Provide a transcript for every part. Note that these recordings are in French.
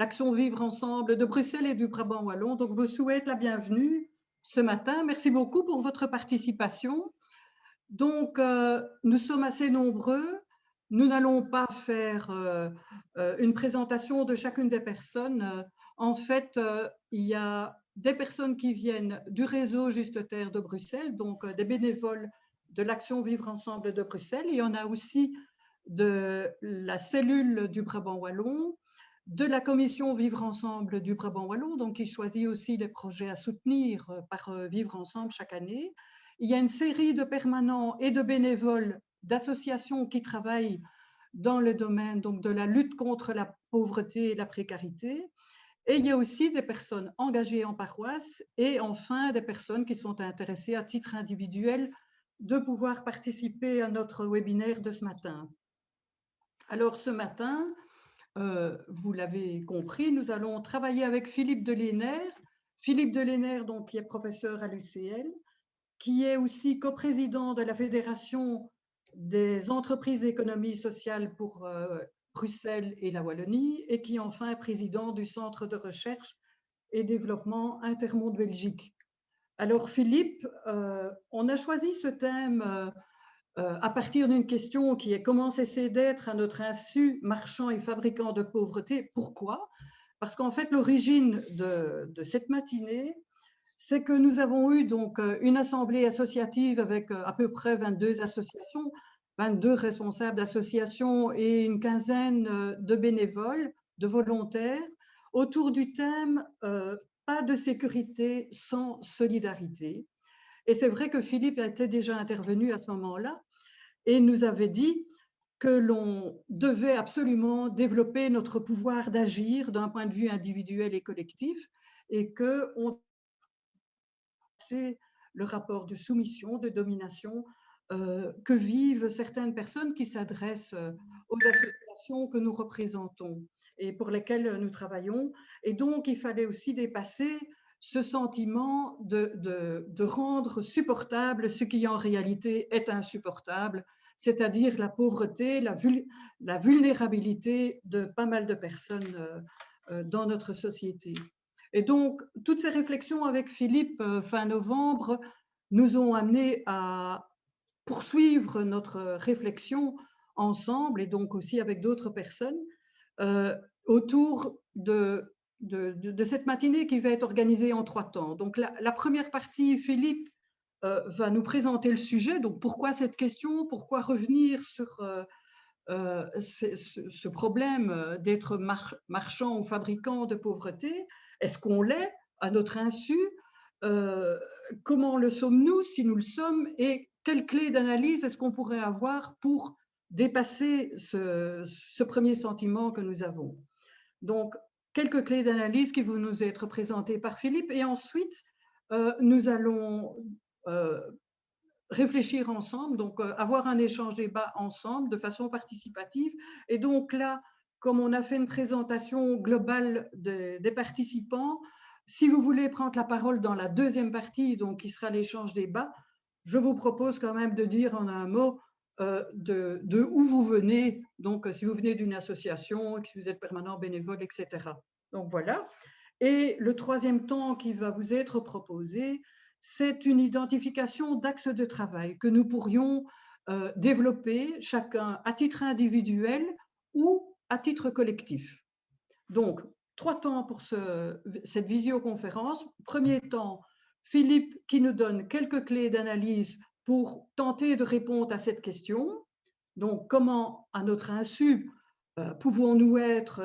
l'Action Vivre Ensemble de Bruxelles et du Brabant Wallon. Donc, vous souhaite la bienvenue ce matin. Merci beaucoup pour votre participation. Donc, nous sommes assez nombreux. Nous n'allons pas faire une présentation de chacune des personnes. En fait, il y a des personnes qui viennent du réseau Juste Terre de Bruxelles, donc des bénévoles de l'Action Vivre Ensemble de Bruxelles. Il y en a aussi de la cellule du Brabant Wallon, de la commission Vivre Ensemble du Brabant Wallon, donc qui choisit aussi les projets à soutenir par Vivre Ensemble chaque année. Il y a une série de permanents et de bénévoles d'associations qui travaillent dans le domaine donc, de la lutte contre la pauvreté et la précarité. Et il y a aussi des personnes engagées en paroisse et enfin des personnes qui sont intéressées à titre individuel de pouvoir participer à notre webinaire de ce matin. Alors ce matin, vous l'avez compris, nous allons travailler avec Philippe Deléner. Philippe Deléner, donc, qui est professeur à l'UCL, qui est aussi coprésident de la Fédération des entreprises d'économie sociale pour Bruxelles et la Wallonie, et qui enfin est président du Centre de recherche et développement Intermonde Belgique. Alors Philippe, on a choisi ce thème à partir d'une question qui est comment cesser d'être à notre insu marchand et fabricant de pauvreté. Pourquoi? Parce qu'en fait, l'origine de cette matinée, c'est que nous avons eu donc une assemblée associative avec à peu près 22 associations, 22 responsables d'associations et une quinzaine de bénévoles, de volontaires, autour du thème pas de sécurité sans solidarité. Et c'est vrai que Philippe était déjà intervenu à ce moment-là et nous avait dit que l'on devait absolument développer notre pouvoir d'agir d'un point de vue individuel et collectif et qu'on c'est le rapport de soumission, de domination que vivent certaines personnes qui s'adressent aux associations que nous représentons et pour lesquelles nous travaillons. Et donc, il fallait aussi dépasser ce sentiment de rendre supportable ce qui en réalité est insupportable, c'est-à-dire la pauvreté, la vulnérabilité de pas mal de personnes dans notre société. Et donc, toutes ces réflexions avec Philippe fin novembre nous ont amenés à poursuivre notre réflexion ensemble et donc aussi avec d'autres personnes autour de cette matinée qui va être organisée en 3 temps. Donc, la première partie, Philippe va nous présenter le sujet. Donc, pourquoi cette question? Pourquoi revenir sur ce problème d'être marchand ou fabricant de pauvreté? Est-ce qu'on l'est à notre insu? Comment le sommes-nous si nous le sommes? Et quelles clés d'analyse est-ce qu'on pourrait avoir pour dépasser ce premier sentiment que nous avons? Donc, quelques clés d'analyse qui vont nous être présentées par Philippe. Et ensuite, nous allons réfléchir ensemble, donc avoir un échange débat ensemble de façon participative. Et donc là, comme on a fait une présentation globale des participants, si vous voulez prendre la parole dans la deuxième partie, donc qui sera l'échange débat, je vous propose quand même de dire en un mot de où vous venez, donc si vous venez d'une association, si vous êtes permanent, bénévole, etc. Donc voilà. Et le troisième temps qui va vous être proposé, c'est une identification d'axes de travail que nous pourrions développer chacun à titre individuel ou à titre collectif. Donc, 3 temps pour cette visioconférence. Premier temps, Philippe qui nous donne quelques clés d'analyse pour tenter de répondre à cette question. Donc, comment, à notre insu, pouvons-nous être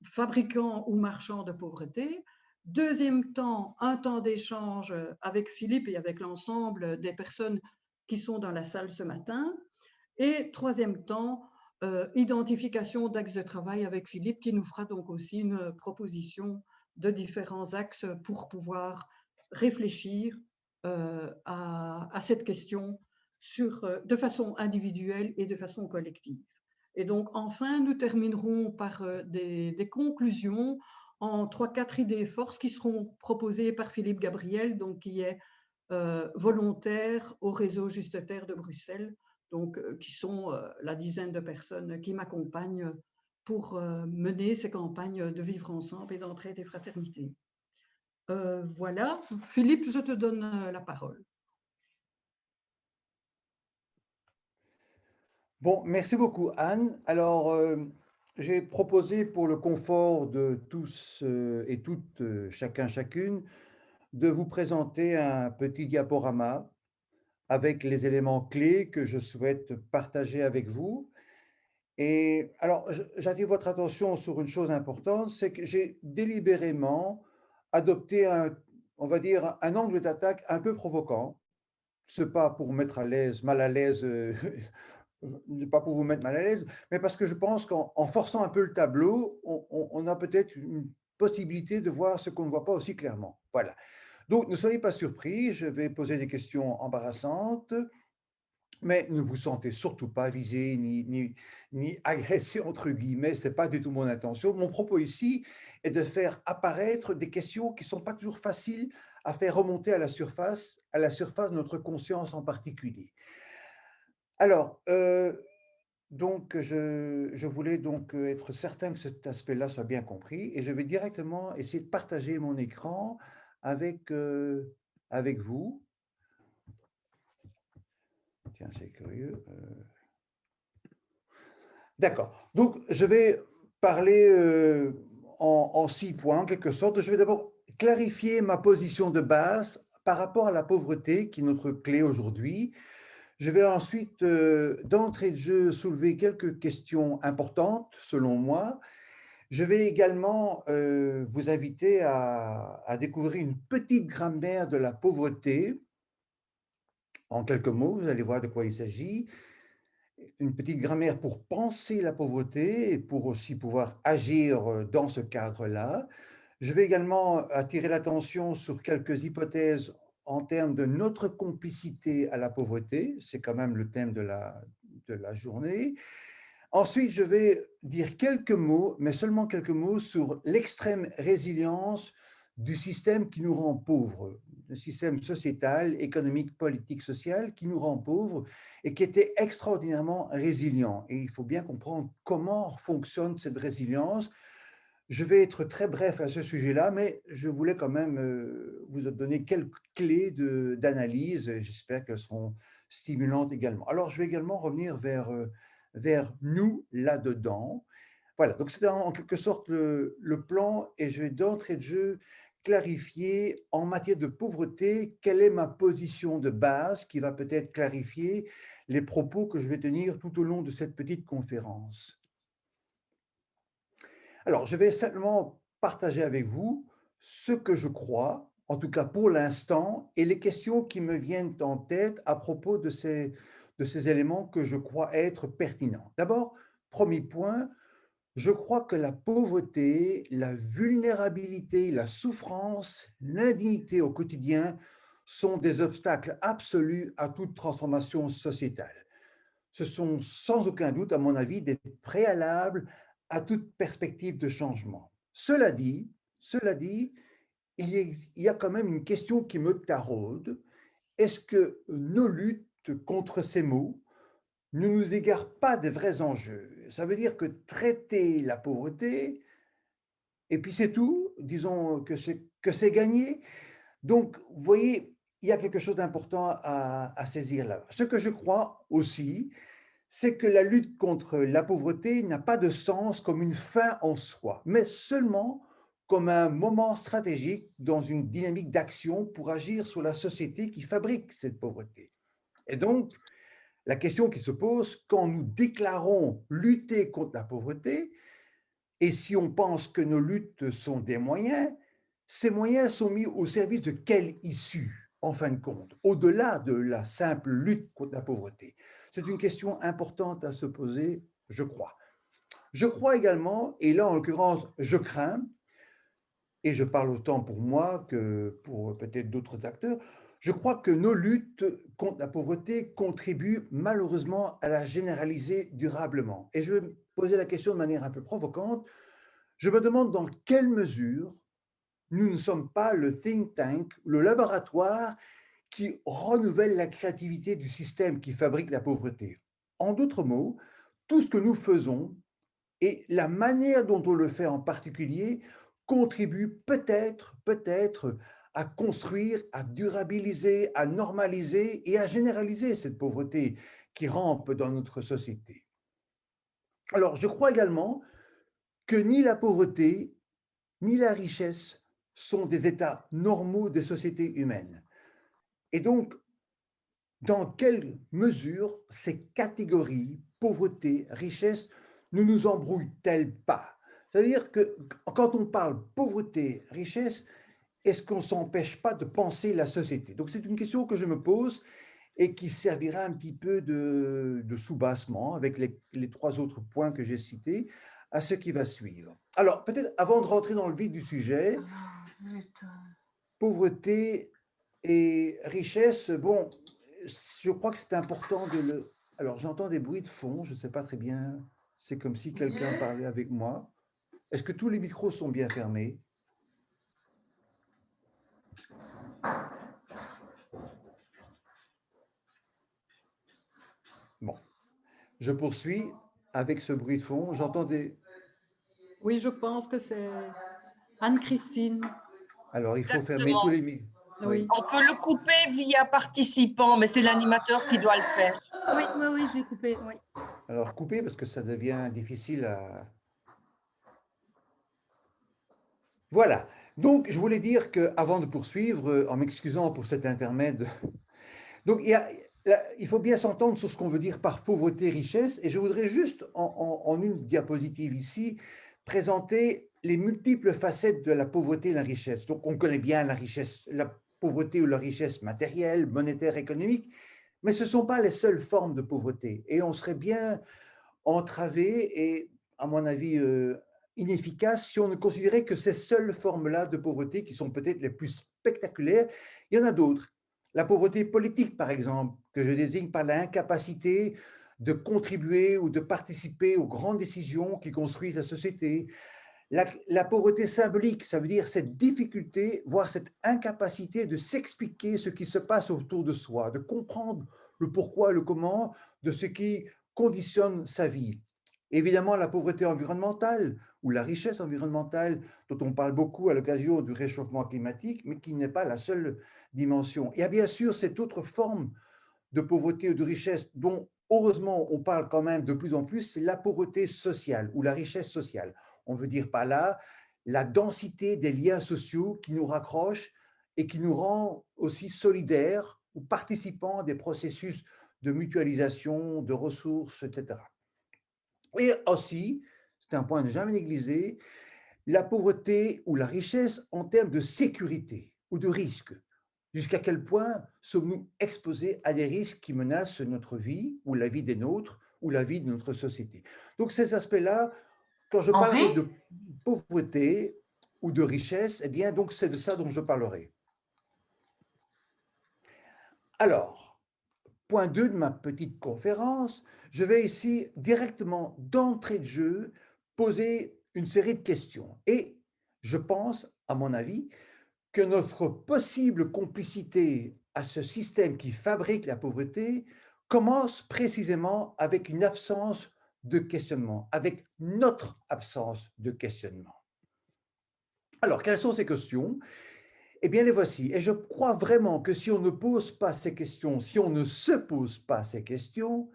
fabricants ou marchands de pauvreté? Deuxième temps, un temps d'échange avec Philippe et avec l'ensemble des personnes qui sont dans la salle ce matin. Et troisième temps, identification d'axes de travail avec Philippe qui nous fera donc aussi une proposition de différents axes pour pouvoir réfléchir à cette question de façon individuelle et de façon collective. Et donc, enfin, nous terminerons par des conclusions en 3-4 idées forces qui seront proposées par Philippe Gabriel, donc, qui est volontaire au réseau Juste Terre de Bruxelles, donc, qui sont la dizaine de personnes qui m'accompagnent pour mener ces campagnes de vivre ensemble et d'entraide et fraternité. Voilà. Philippe, je te donne la parole. Bon, merci beaucoup, Anne. Alors, j'ai proposé pour le confort de tous et toutes, chacun, chacune, de vous présenter un petit diaporama avec les éléments clés que je souhaite partager avec vous. Et alors, j'attire votre attention sur une chose importante, c'est que j'ai délibérément adopté on va dire, un angle d'attaque un peu provoquant. Ce n'est pas pour mettre à l'aise, mal à l'aise, pas pour vous mettre mal à l'aise, mais parce que je pense qu'en forçant un peu le tableau, on a peut-être une possibilité de voir ce qu'on ne voit pas aussi clairement. Voilà. Donc, ne soyez pas surpris, je vais poser des questions embarrassantes, mais ne vous sentez surtout pas visé ni agressé, entre guillemets, ce n'est pas du tout mon intention. Mon propos ici est de faire apparaître des questions qui ne sont pas toujours faciles à faire remonter à la surface de notre conscience en particulier. Alors, donc, je voulais donc être certain que cet aspect-là soit bien compris et je vais directement essayer de partager mon écran avec, avec vous. Tiens, c'est curieux. D'accord. Donc, je vais parler en 6 points, en quelque sorte. Je vais d'abord clarifier ma position de base par rapport à la pauvreté, qui est notre clé aujourd'hui. Je vais ensuite, d'entrée de jeu, soulever quelques questions importantes, selon moi. Je vais également vous inviter à découvrir une petite grammaire de la pauvreté. En quelques mots, vous allez voir de quoi il s'agit. Une petite grammaire pour penser la pauvreté et pour aussi pouvoir agir dans ce cadre-là. Je vais également attirer l'attention sur quelques hypothèses en termes de notre complicité à la pauvreté. C'est quand même le thème de la journée. Ensuite, je vais dire quelques mots, mais seulement quelques mots, sur l'extrême résilience du système qui nous rend pauvres, le système sociétal, économique, politique, social qui nous rend pauvres et qui était extraordinairement résilient. Et il faut bien comprendre comment fonctionne cette résilience. Je vais être très bref à ce sujet-là, mais je voulais quand même vous donner quelques clés d'analyse. J'espère qu'elles seront stimulantes également. Alors, je vais également revenir vers nous là-dedans. Voilà, donc c'est en quelque sorte le plan et je vais d'entrée de jeu clarifier en matière de pauvreté quelle est ma position de base qui va peut-être clarifier les propos que je vais tenir tout au long de cette petite conférence. Alors, je vais simplement partager avec vous ce que je crois, en tout cas pour l'instant, et les questions qui me viennent en tête à propos de ces éléments que je crois être pertinents. D'abord, premier point, je crois que la pauvreté, la vulnérabilité, la souffrance, l'indignité au quotidien sont des obstacles absolus à toute transformation sociétale. Ce sont sans aucun doute, à mon avis, des préalables à toute perspective de changement. Cela dit, il y a quand même une question qui me taraude. Est-ce que nos luttes contre ces maux ne nous égarent pas des vrais enjeux? Ça veut dire que traiter la pauvreté, et puis c'est tout, disons que c'est gagné. Donc, vous voyez, il y a quelque chose d'important à saisir là. Ce que je crois aussi, c'est que la lutte contre la pauvreté n'a pas de sens comme une fin en soi, mais seulement comme un moment stratégique dans une dynamique d'action pour agir sur la société qui fabrique cette pauvreté. Et donc, la question qui se pose, quand nous déclarons lutter contre la pauvreté, et si on pense que nos luttes sont des moyens, ces moyens sont mis au service de quelle issue, en fin de compte, au-delà de la simple lutte contre la pauvreté? C'est une question importante à se poser, je crois. Je crois également, et là en l'occurrence, je crains, et je parle autant pour moi que pour peut-être d'autres acteurs, je crois que nos luttes contre la pauvreté contribuent malheureusement à la généraliser durablement. Et je vais me poser la question de manière un peu provocante. Je me demande dans quelle mesure nous ne sommes pas le think tank, le laboratoire qui renouvelle la créativité du système qui fabrique la pauvreté. En d'autres mots, tout ce que nous faisons Et la manière dont on le fait en particulier contribue peut-être à construire, à durabiliser, à normaliser et à généraliser cette pauvreté qui rampe dans notre société. Alors, je crois également que ni la pauvreté, ni la richesse sont des états normaux des sociétés humaines. Et donc, dans quelle mesure ces catégories, pauvreté, richesse, ne nous embrouillent-elles pas? C'est-à-dire que quand on parle pauvreté, richesse, est-ce qu'on ne s'empêche pas de penser la société? Donc c'est une question que je me pose et qui servira un petit peu de soubassement avec les trois autres points que j'ai cités à ce qui va suivre. Alors peut-être avant de rentrer dans le vif du sujet, Ah, zut. pauvreté et richesse, bon, je crois que c'est important de le... Alors, j'entends des bruits de fond, je ne sais pas très bien. C'est comme si quelqu'un parlait avec moi. Est-ce que tous les micros sont bien fermés? Bon, je poursuis avec ce bruit de fond. J'entends des... Oui, je pense que c'est Anne-Christine. Alors, il faut fermer tous Exactement. les micros. Oui. On peut le couper via participant, mais c'est l'animateur qui doit le faire. Oui, oui, oui, je l'ai coupé. Oui. Alors, coupez parce que ça devient difficile à... Voilà. Donc, je voulais dire qu'avant de poursuivre, en m'excusant pour cet intermède, donc il faut bien s'entendre sur ce qu'on veut dire par pauvreté, richesse, et je voudrais juste, en une diapositive ici, présenter les multiples facettes de la pauvreté et la richesse. Donc, on connaît bien la richesse, la pauvreté ou la richesse matérielle, monétaire, économique, mais ce ne sont pas les seules formes de pauvreté. Et on serait bien entravé et, à mon avis, inefficace si on ne considérait que ces seules formes-là de pauvreté, qui sont peut-être les plus spectaculaires. Il y en a d'autres. La pauvreté politique, par exemple, que je désigne par l'incapacité de contribuer ou de participer aux grandes décisions qui construisent la société. La pauvreté symbolique, ça veut dire cette difficulté, voire cette incapacité de s'expliquer ce qui se passe autour de soi, de comprendre le pourquoi et le comment de ce qui conditionne sa vie. Évidemment, la pauvreté environnementale ou la richesse environnementale, dont on parle beaucoup à l'occasion du réchauffement climatique, mais qui n'est pas la seule dimension. Il y a bien sûr cette autre forme de pauvreté ou de richesse dont, heureusement, on parle quand même de plus en plus, c'est la pauvreté sociale ou la richesse sociale. On veut dire par là la densité des liens sociaux qui nous raccrochent et qui nous rend aussi solidaires ou participants des processus de mutualisation, de ressources, etc. Et aussi, c'est un point à ne jamais négliger, la pauvreté ou la richesse en termes de sécurité ou de risque. Jusqu'à quel point sommes-nous exposés à des risques qui menacent notre vie ou la vie des nôtres ou la vie de notre société. Donc ces aspects-là, quand je parlerai de pauvreté ou de richesse, eh bien donc c'est de ça dont je parlerai. Alors, point 2 de ma petite conférence, je vais ici directement d'entrée de jeu poser une série de questions. Et je pense, à mon avis, que notre possible complicité à ce système qui fabrique la pauvreté commence précisément avec une absence de questionnement, avec notre absence de questionnement. Alors, quelles sont ces questions? Eh bien, les voici. Et je crois vraiment que si on ne pose pas ces questions, si on ne se pose pas ces questions,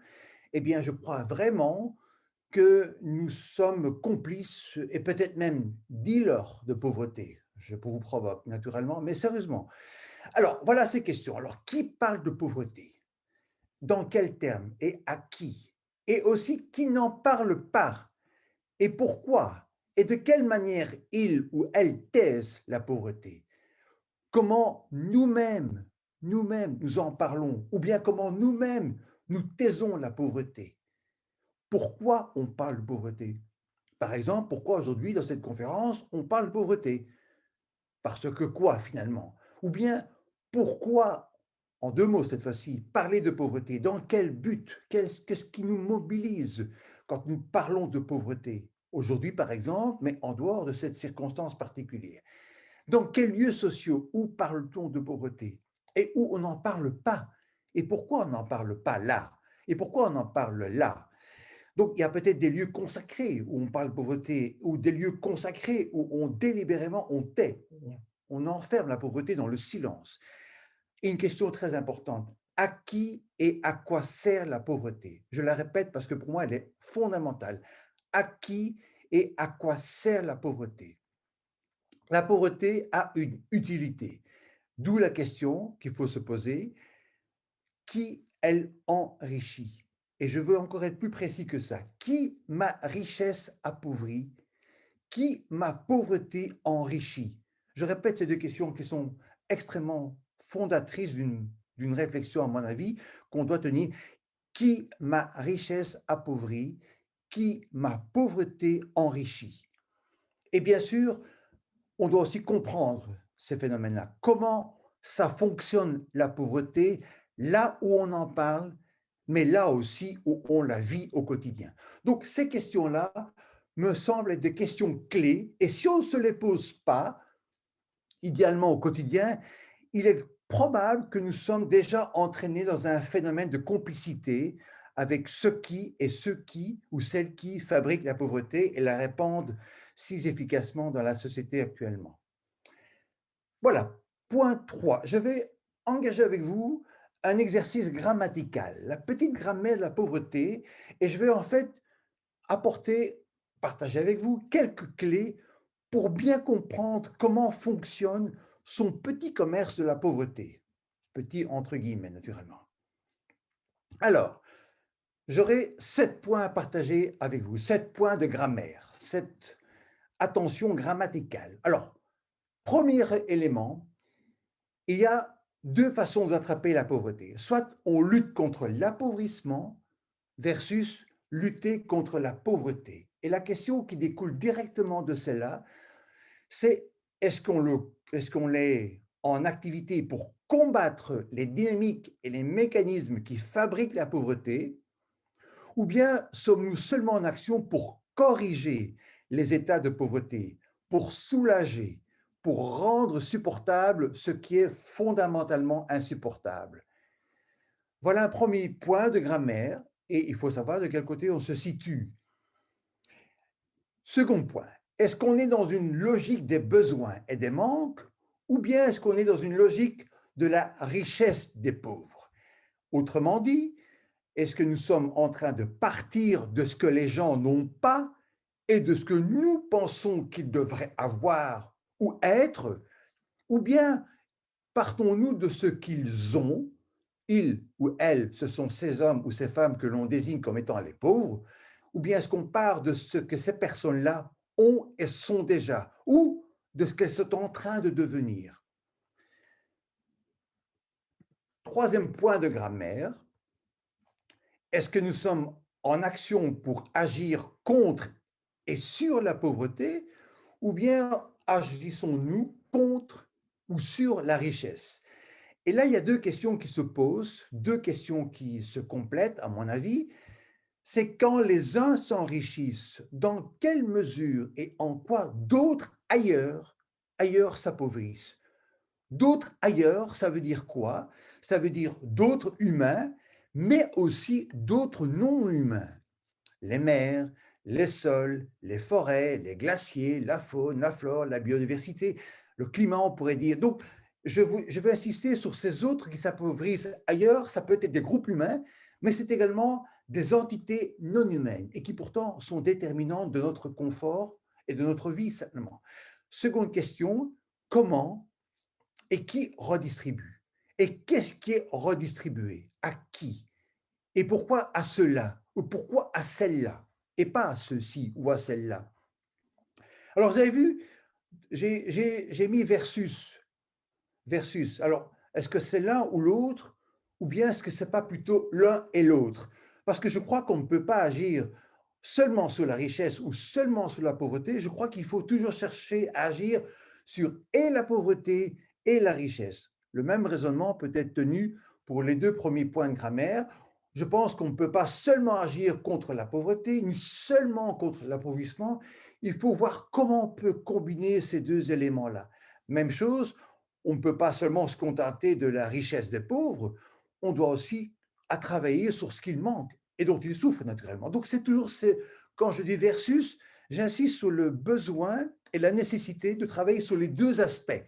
eh bien, je crois vraiment que nous sommes complices et peut-être même dealers de pauvreté. Je vous provoque naturellement, mais sérieusement. Alors, voilà ces questions. Alors, qui parle de pauvreté? Dans quels termes et à qui? Et aussi, qui n'en parle pas? Et pourquoi? Et de quelle manière il ou elle taise la pauvreté? Comment nous-mêmes, nous en parlons? Ou bien comment nous-mêmes, nous taisons la pauvreté? Pourquoi on parle de pauvreté? Par exemple, pourquoi aujourd'hui, dans cette conférence, on parle de pauvreté? Parce que quoi, finalement? Ou bien, pourquoi, en deux mots cette fois-ci, parler de pauvreté? Dans quel but? Qu'est-ce qui nous mobilise quand nous parlons de pauvreté? Aujourd'hui, par exemple, mais en dehors de cette circonstance particulière. Dans quels lieux sociaux, où parle-t-on de pauvreté? Et où on n'en parle pas? Et pourquoi on n'en parle pas là? Et pourquoi on en parle là? Donc, il y a peut-être des lieux consacrés où on parle de pauvreté, ou des lieux consacrés où on délibérément, on tait, on enferme la pauvreté dans le silence. Et une question très importante, à qui et à quoi sert la pauvreté? Je la répète parce que pour moi, elle est fondamentale. À qui et à quoi sert la pauvreté? La pauvreté a une utilité, d'où la question qu'il faut se poser, qui elle enrichit? Et je veux encore être plus précis que ça. Qui ma richesse appauvrit? Qui ma pauvreté enrichit? Je répète ces deux questions qui sont extrêmement fondatrices d'une réflexion, à mon avis, qu'on doit tenir. Qui ma richesse appauvrit? Qui ma pauvreté enrichit? Et bien sûr, on doit aussi comprendre ces phénomènes-là. Comment ça fonctionne, la pauvreté, là où on en parle, mais là aussi où on la vit au quotidien. Donc, ces questions-là me semblent être des questions clés, et si on ne se les pose pas, idéalement au quotidien, il est probable que nous sommes déjà entraînés dans un phénomène de complicité avec ceux qui ou celles qui fabriquent la pauvreté et la répandent si efficacement dans la société actuellement. Voilà, point 3. Je vais engager avec vous un exercice grammatical, la petite grammaire de la pauvreté, et je vais en fait partager avec vous quelques clés pour bien comprendre comment fonctionne son petit commerce de la pauvreté. Petit entre guillemets, naturellement. Alors, j'aurai 7 points à partager avec vous, 7 points de grammaire, cette attention grammaticale. Alors, premier élément, il y a deux façons d'attraper la pauvreté. Soit on lutte contre l'appauvrissement versus lutter contre la pauvreté. Et la question qui découle directement de celle-là, c'est est-ce qu'on est en activité pour combattre les dynamiques et les mécanismes qui fabriquent la pauvreté, ou bien sommes-nous seulement en action pour corriger les états de pauvreté, pour soulager, pour rendre supportable ce qui est fondamentalement insupportable? Voilà un premier point de grammaire, et il faut savoir de quel côté on se situe. Second point, est-ce qu'on est dans une logique des besoins et des manques, ou bien est-ce qu'on est dans une logique de la richesse des pauvres? Autrement dit, est-ce que nous sommes en train de partir de ce que les gens n'ont pas et de ce que nous pensons qu'ils devraient avoir ou être, ou bien partons-nous de ce qu'ils ont, ils ou elles, ce sont ces hommes ou ces femmes que l'on désigne comme étant les pauvres, ou bien est-ce qu'on part de ce que ces personnes-là ont et sont déjà, ou de ce qu'elles sont en train de devenir? Troisième point de grammaire, est-ce que nous sommes en action pour agir contre et sur la pauvreté, ou bien agissons-nous contre ou sur la richesse? Et là, il y a deux questions qui se posent, deux questions qui se complètent, à mon avis. C'est quand les uns s'enrichissent, dans quelle mesure et en quoi d'autres ailleurs s'appauvrissent. D'autres ailleurs, ça veut dire quoi? Ça veut dire d'autres humains, mais aussi d'autres non-humains. Les mers, les sols, les forêts, les glaciers, la faune, la flore, la biodiversité, le climat, on pourrait dire. Donc, je veux insister sur ces autres qui s'appauvrissent ailleurs. Ça peut être des groupes humains, mais c'est également des entités non humaines et qui pourtant sont déterminantes de notre confort et de notre vie simplement. Seconde question, comment et qui redistribue? Et qu'est-ce qui est redistribué? À qui? Et pourquoi à ceux-là? Ou pourquoi à celle-là? Et pas à ceux-ci ou à celle-là? Alors, vous avez vu, j'ai mis versus. Versus. Alors, est-ce que c'est l'un ou l'autre? Ou bien est-ce que ce n'est pas plutôt l'un et l'autre? Parce que je crois qu'on ne peut pas agir seulement sur la richesse ou seulement sur la pauvreté. Je crois qu'il faut toujours chercher à agir sur et la pauvreté et la richesse. Le même raisonnement peut être tenu pour les deux premiers points de grammaire. Je pense qu'on ne peut pas seulement agir contre la pauvreté, ni seulement contre l'appauvrissement. Il faut voir comment on peut combiner ces deux éléments-là. Même chose, on ne peut pas seulement se contenter de la richesse des pauvres, on doit aussi travailler sur ce qu'il manque. et dont ils souffrent naturellement. Donc c'est toujours, quand je dis versus, j'insiste sur le besoin et la nécessité de travailler sur les deux aspects.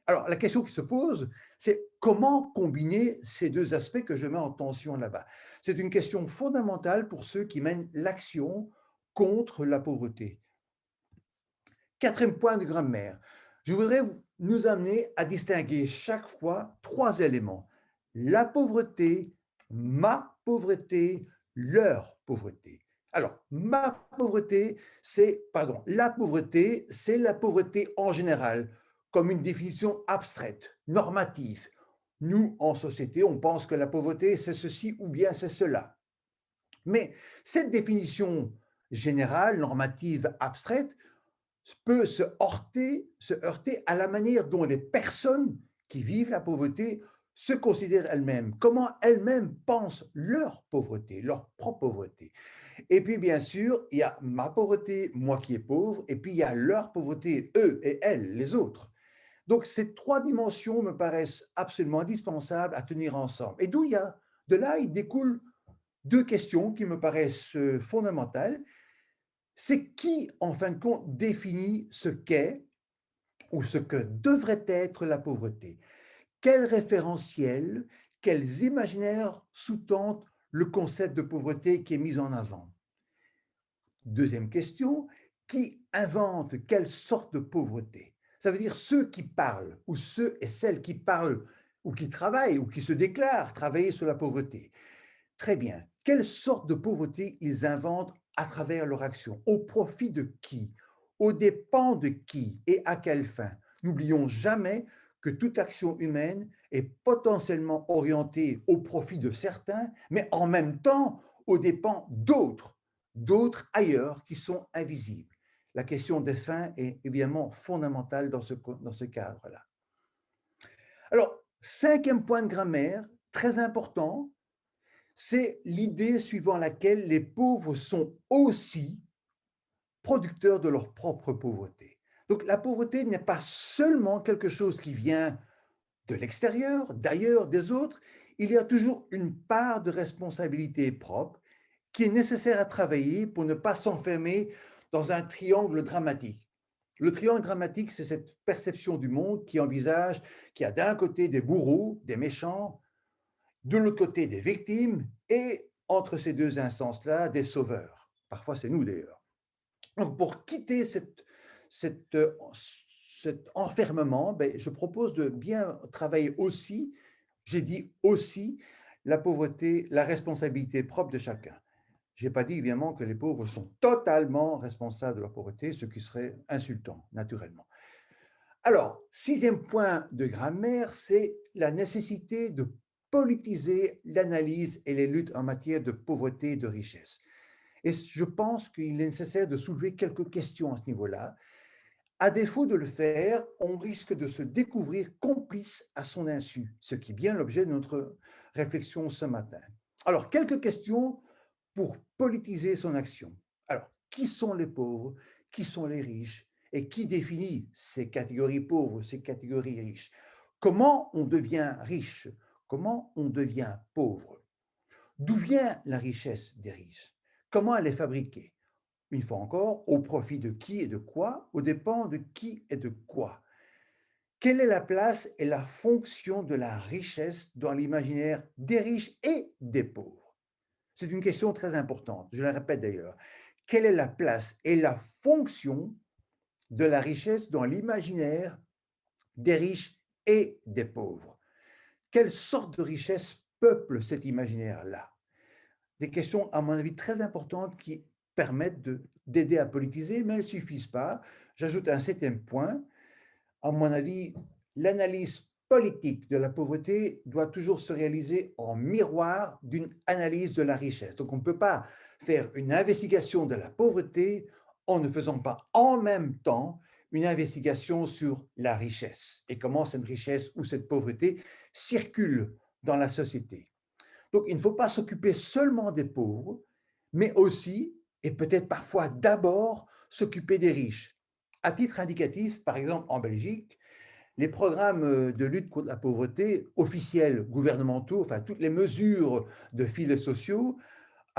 Alors la question qui se pose, c'est comment combiner ces deux aspects que je mets en tension là-bas. C'est une question fondamentale pour ceux qui mènent l'action contre la pauvreté. Quatrième point de grammaire, je voudrais nous amener à distinguer chaque fois trois éléments. La pauvreté, ma pauvreté, leur pauvreté. Alors, la pauvreté, c'est la pauvreté en général, comme une définition abstraite, normative. Nous, en société, on pense que la pauvreté, c'est ceci ou bien c'est cela. Mais cette définition générale, normative, abstraite, peut se heurter à la manière dont les personnes qui vivent la pauvreté se considèrent elles-mêmes, comment elles-mêmes pensent leur pauvreté, leur propre pauvreté. Et puis, bien sûr, il y a ma pauvreté, moi qui est pauvre, et puis il y a leur pauvreté, eux et elles, les autres. Donc, ces trois dimensions me paraissent absolument indispensables à tenir ensemble. Et de là, il découle deux questions qui me paraissent fondamentales. C'est qui, en fin de compte, définit ce qu'est ou ce que devrait être la pauvreté? Quels référentiels, quels imaginaires sous-tendent le concept de pauvreté qui est mis en avant? Deuxième question, qui invente quelle sorte de pauvreté? Ça veut dire ceux qui parlent ou ceux et celles qui parlent ou qui travaillent ou qui se déclarent travailler sur la pauvreté. Très bien. Quelle sorte de pauvreté ils inventent à travers leur action? Au profit de qui? Aux dépens de qui? Et à quelle fin? N'oublions jamais que toute action humaine est potentiellement orientée au profit de certains, mais en même temps aux dépens d'autres ailleurs qui sont invisibles. La question des fins est évidemment fondamentale dans ce cadre-là. Alors, cinquième point de grammaire, très important, c'est l'idée suivant laquelle les pauvres sont aussi producteurs de leur propre pauvreté. Donc la pauvreté n'est pas seulement quelque chose qui vient de l'extérieur, d'ailleurs, des autres. Il y a toujours une part de responsabilité propre qui est nécessaire à travailler pour ne pas s'enfermer dans un triangle dramatique. Le triangle dramatique, c'est cette perception du monde qui envisage qu'il y a d'un côté des bourreaux, des méchants, de l'autre côté des victimes et entre ces deux instances-là, des sauveurs. Parfois, c'est nous d'ailleurs. Donc, pour quitter cet enfermement, je propose de bien travailler aussi, j'ai dit aussi, la pauvreté, la responsabilité propre de chacun. Je n'ai pas dit évidemment que les pauvres sont totalement responsables de leur pauvreté, ce qui serait insultant, naturellement. Alors, sixième point de grammaire, c'est la nécessité de politiser l'analyse et les luttes en matière de pauvreté et de richesse. Et je pense qu'il est nécessaire de soulever quelques questions à ce niveau-là. À défaut de le faire, on risque de se découvrir complice à son insu, ce qui est bien l'objet de notre réflexion ce matin. Alors, quelques questions pour politiser son action. Alors, qui sont les pauvres? Qui sont les riches? Et qui définit ces catégories pauvres, ces catégories riches? Comment on devient riche? Comment on devient pauvre? D'où vient la richesse des riches? Comment elle est fabriquée? Une fois encore, au profit de qui et de quoi? Aux dépens de qui et de quoi? Quelle est la place et la fonction de la richesse dans l'imaginaire des riches et des pauvres? C'est une question très importante, je la répète d'ailleurs. Quelle est la place et la fonction de la richesse dans l'imaginaire des riches et des pauvres? Quelle sorte de richesse peuple cet imaginaire-là? Des questions, à mon avis, très importantes qui permettent d'aider à politiser, mais elles ne suffisent pas. J'ajoute un septième point. À mon avis, l'analyse politique de la pauvreté doit toujours se réaliser en miroir d'une analyse de la richesse. Donc, on ne peut pas faire une investigation de la pauvreté en ne faisant pas en même temps une investigation sur la richesse et comment cette richesse ou cette pauvreté circule dans la société. Donc, il ne faut pas s'occuper seulement des pauvres, mais aussi, et peut-être parfois d'abord, s'occuper des riches. À titre indicatif, par exemple, en Belgique, les programmes de lutte contre la pauvreté officiels, gouvernementaux, enfin toutes les mesures de filets sociaux,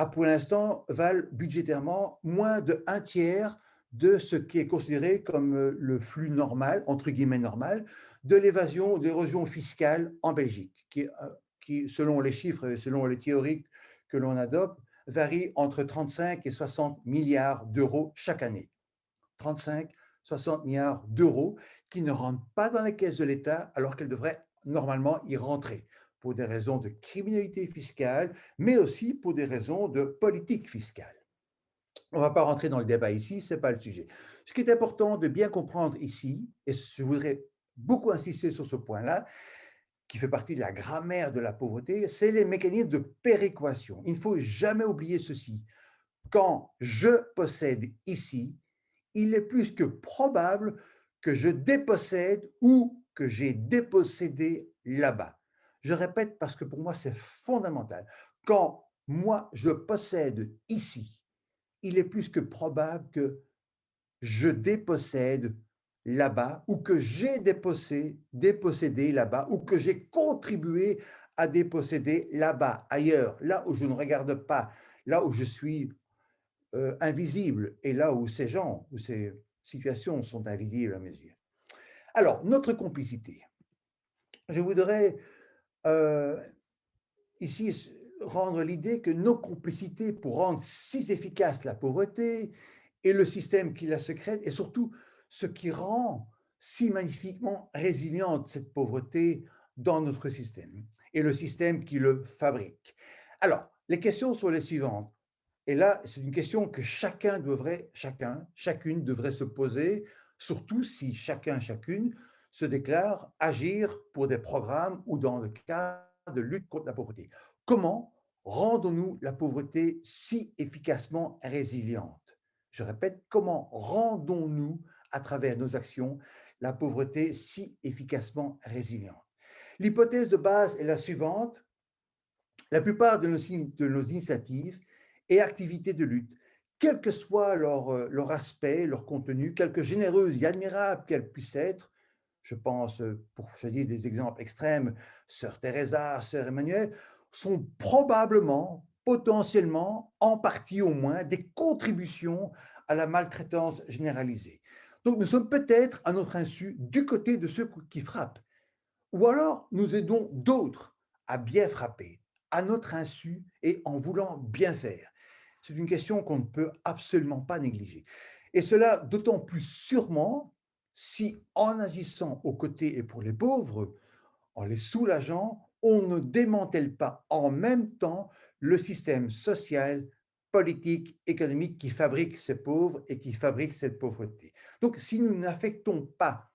pour l'instant, valent budgétairement moins de 1/3 de ce qui est considéré comme le flux normal, entre guillemets normal, de l'érosion fiscale en Belgique, qui, selon les chiffres et selon les théories que l'on adopte, varie entre 35 et 60 milliards d'euros chaque année. 35, 60 milliards d'euros qui ne rentrent pas dans les caisses de l'État alors qu'elles devraient normalement y rentrer pour des raisons de criminalité fiscale, mais aussi pour des raisons de politique fiscale. On ne va pas rentrer dans le débat ici, ce n'est pas le sujet. Ce qui est important de bien comprendre ici, et je voudrais beaucoup insister sur ce point-là, qui fait partie de la grammaire de la pauvreté, c'est les mécanismes de péréquation. Il ne faut jamais oublier ceci. Quand je possède ici, il est plus que probable que je dépossède ou que j'ai dépossédé là-bas. Je répète parce que pour moi, c'est fondamental. Quand moi, je possède ici, il est plus que probable que je dépossède là-bas ou que j'ai dépossédé là-bas ou que j'ai contribué à déposséder là-bas, ailleurs, là où je ne regarde pas, là où je suis invisible et là où ces gens, où ces situations sont invisibles à mes yeux. Alors, notre complicité. Je voudrais ici rendre l'idée que nos complicités pour rendre si efficace la pauvreté et le système qui la secrète, et surtout ce qui rend si magnifiquement résiliente cette pauvreté dans notre système et le système qui le fabrique. Alors, les questions sont les suivantes. Et là, c'est une question que chacune devrait se poser, surtout si chacune se déclare agir pour des programmes ou dans le cadre de lutte contre la pauvreté. Comment rendons-nous la pauvreté si efficacement résiliente? Je répète, comment rendons-nous, à travers nos actions, la pauvreté si efficacement résiliente? L'hypothèse de base est la suivante. La plupart de nos initiatives et activités de lutte, quel que soit leur aspect, leur contenu, quelque généreuse et admirable qu'elles puissent être, je pense, pour choisir des exemples extrêmes, Sœur Teresa, Sœur Emmanuel, sont probablement, potentiellement, en partie au moins, des contributions à la maltraitance généralisée. Donc nous sommes peut-être, à notre insu, du côté de ceux qui frappent. Ou alors nous aidons d'autres à bien frapper, à notre insu et en voulant bien faire. C'est une question qu'on ne peut absolument pas négliger. Et cela d'autant plus sûrement si, en agissant aux côtés et pour les pauvres, en les soulageant, on ne démantèle pas en même temps le système social, politique, économique qui fabrique ces pauvres et qui fabrique cette pauvreté. Donc, si nous n'affectons pas,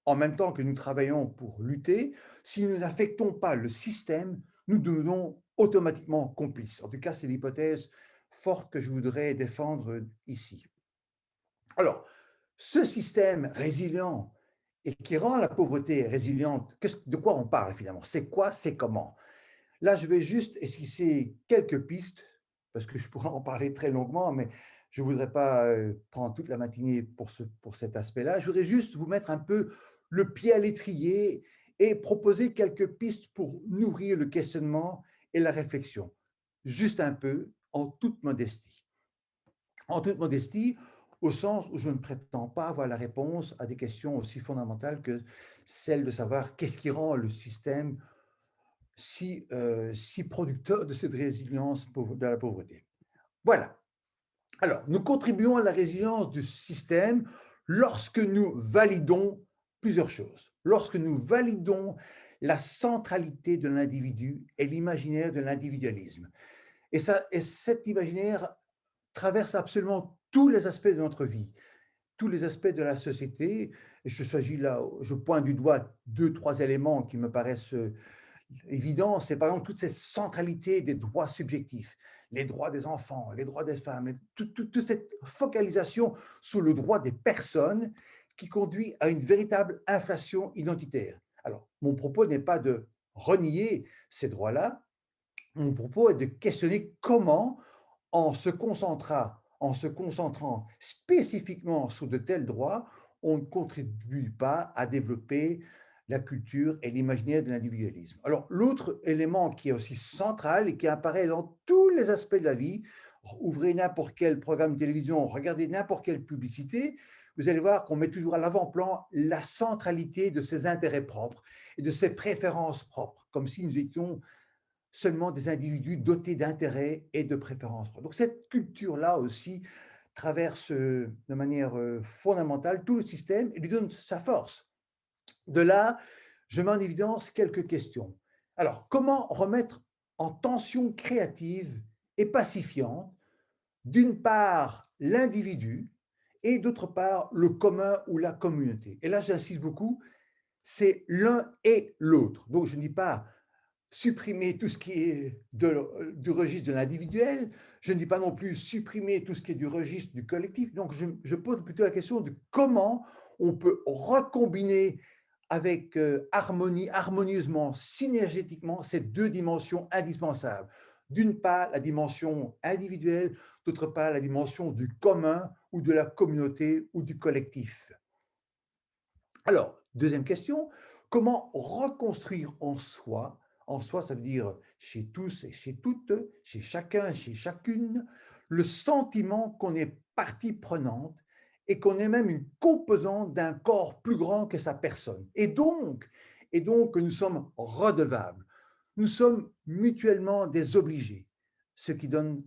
en même temps que nous travaillons pour lutter, si nous n'affectons pas le système, nous devenons automatiquement complices. En tout cas, c'est l'hypothèse forte que je voudrais défendre ici. Alors, ce système résilient et qui rend la pauvreté résiliente, de quoi on parle finalement? C'est quoi? C'est comment? Là, je vais juste esquisser quelques pistes, parce que je pourrais en parler très longuement, mais je ne voudrais pas prendre toute la matinée pour cet aspect-là. Je voudrais juste vous mettre un peu le pied à l'étrier et proposer quelques pistes pour nourrir le questionnement et la réflexion. Juste un peu, en toute modestie. En toute modestie, au sens où je ne prétends pas avoir la réponse à des questions aussi fondamentales que celle de savoir qu'est-ce qui rend le système si producteur de cette résilience de la pauvreté. Voilà. Alors, nous contribuons à la résilience du système lorsque nous validons plusieurs choses. Lorsque nous validons la centralité de l'individu et l'imaginaire de l'individualisme. Et cet imaginaire traverse absolument tous les aspects de notre vie, tous les aspects de la société. Et je pointe du doigt 2-3 éléments qui me paraissent évidents. C'est par exemple toute cette centralité des droits subjectifs, les droits des enfants, les droits des femmes, toute cette focalisation sur le droit des personnes qui conduit à une véritable inflation identitaire. Alors, mon propos n'est pas de renier ces droits-là, mon propos est de questionner comment, en se concentrant spécifiquement sur de tels droits, on ne contribue pas à développer la culture et l'imaginaire de l'individualisme. Alors, l'autre élément qui est aussi central et qui apparaît dans tous les aspects de la vie, ouvrez n'importe quel programme de télévision, regardez n'importe quelle publicité, vous allez voir qu'on met toujours à l'avant-plan la centralité de ses intérêts propres et de ses préférences propres, comme si nous étions seulement des individus dotés d'intérêts et de préférences propres. Donc cette culture-là aussi traverse de manière fondamentale tout le système et lui donne sa force. De là, je mets en évidence quelques questions. Alors, comment remettre en tension créative et pacifiante, d'une part, l'individu et d'autre part, le commun ou la communauté? Et là, j'insiste beaucoup, c'est l'un et l'autre. Donc, je ne dis pas supprimer tout ce qui est du registre de l'individuel, je ne dis pas non plus supprimer tout ce qui est du registre du collectif. Donc, je pose plutôt la question de comment on peut recombiner avec harmonie, harmonieusement, synergétiquement, ces deux dimensions indispensables. D'une part, la dimension individuelle, d'autre part, la dimension du commun ou de la communauté ou du collectif. Alors, deuxième question, comment reconstruire en soi, ça veut dire chez tous et chez toutes, chez chacun, chez chacune, le sentiment qu'on est partie prenante et qu'on est même une composante d'un corps plus grand que sa personne. Et donc que nous sommes redevables. Nous sommes mutuellement des obligés. Ce qui donne,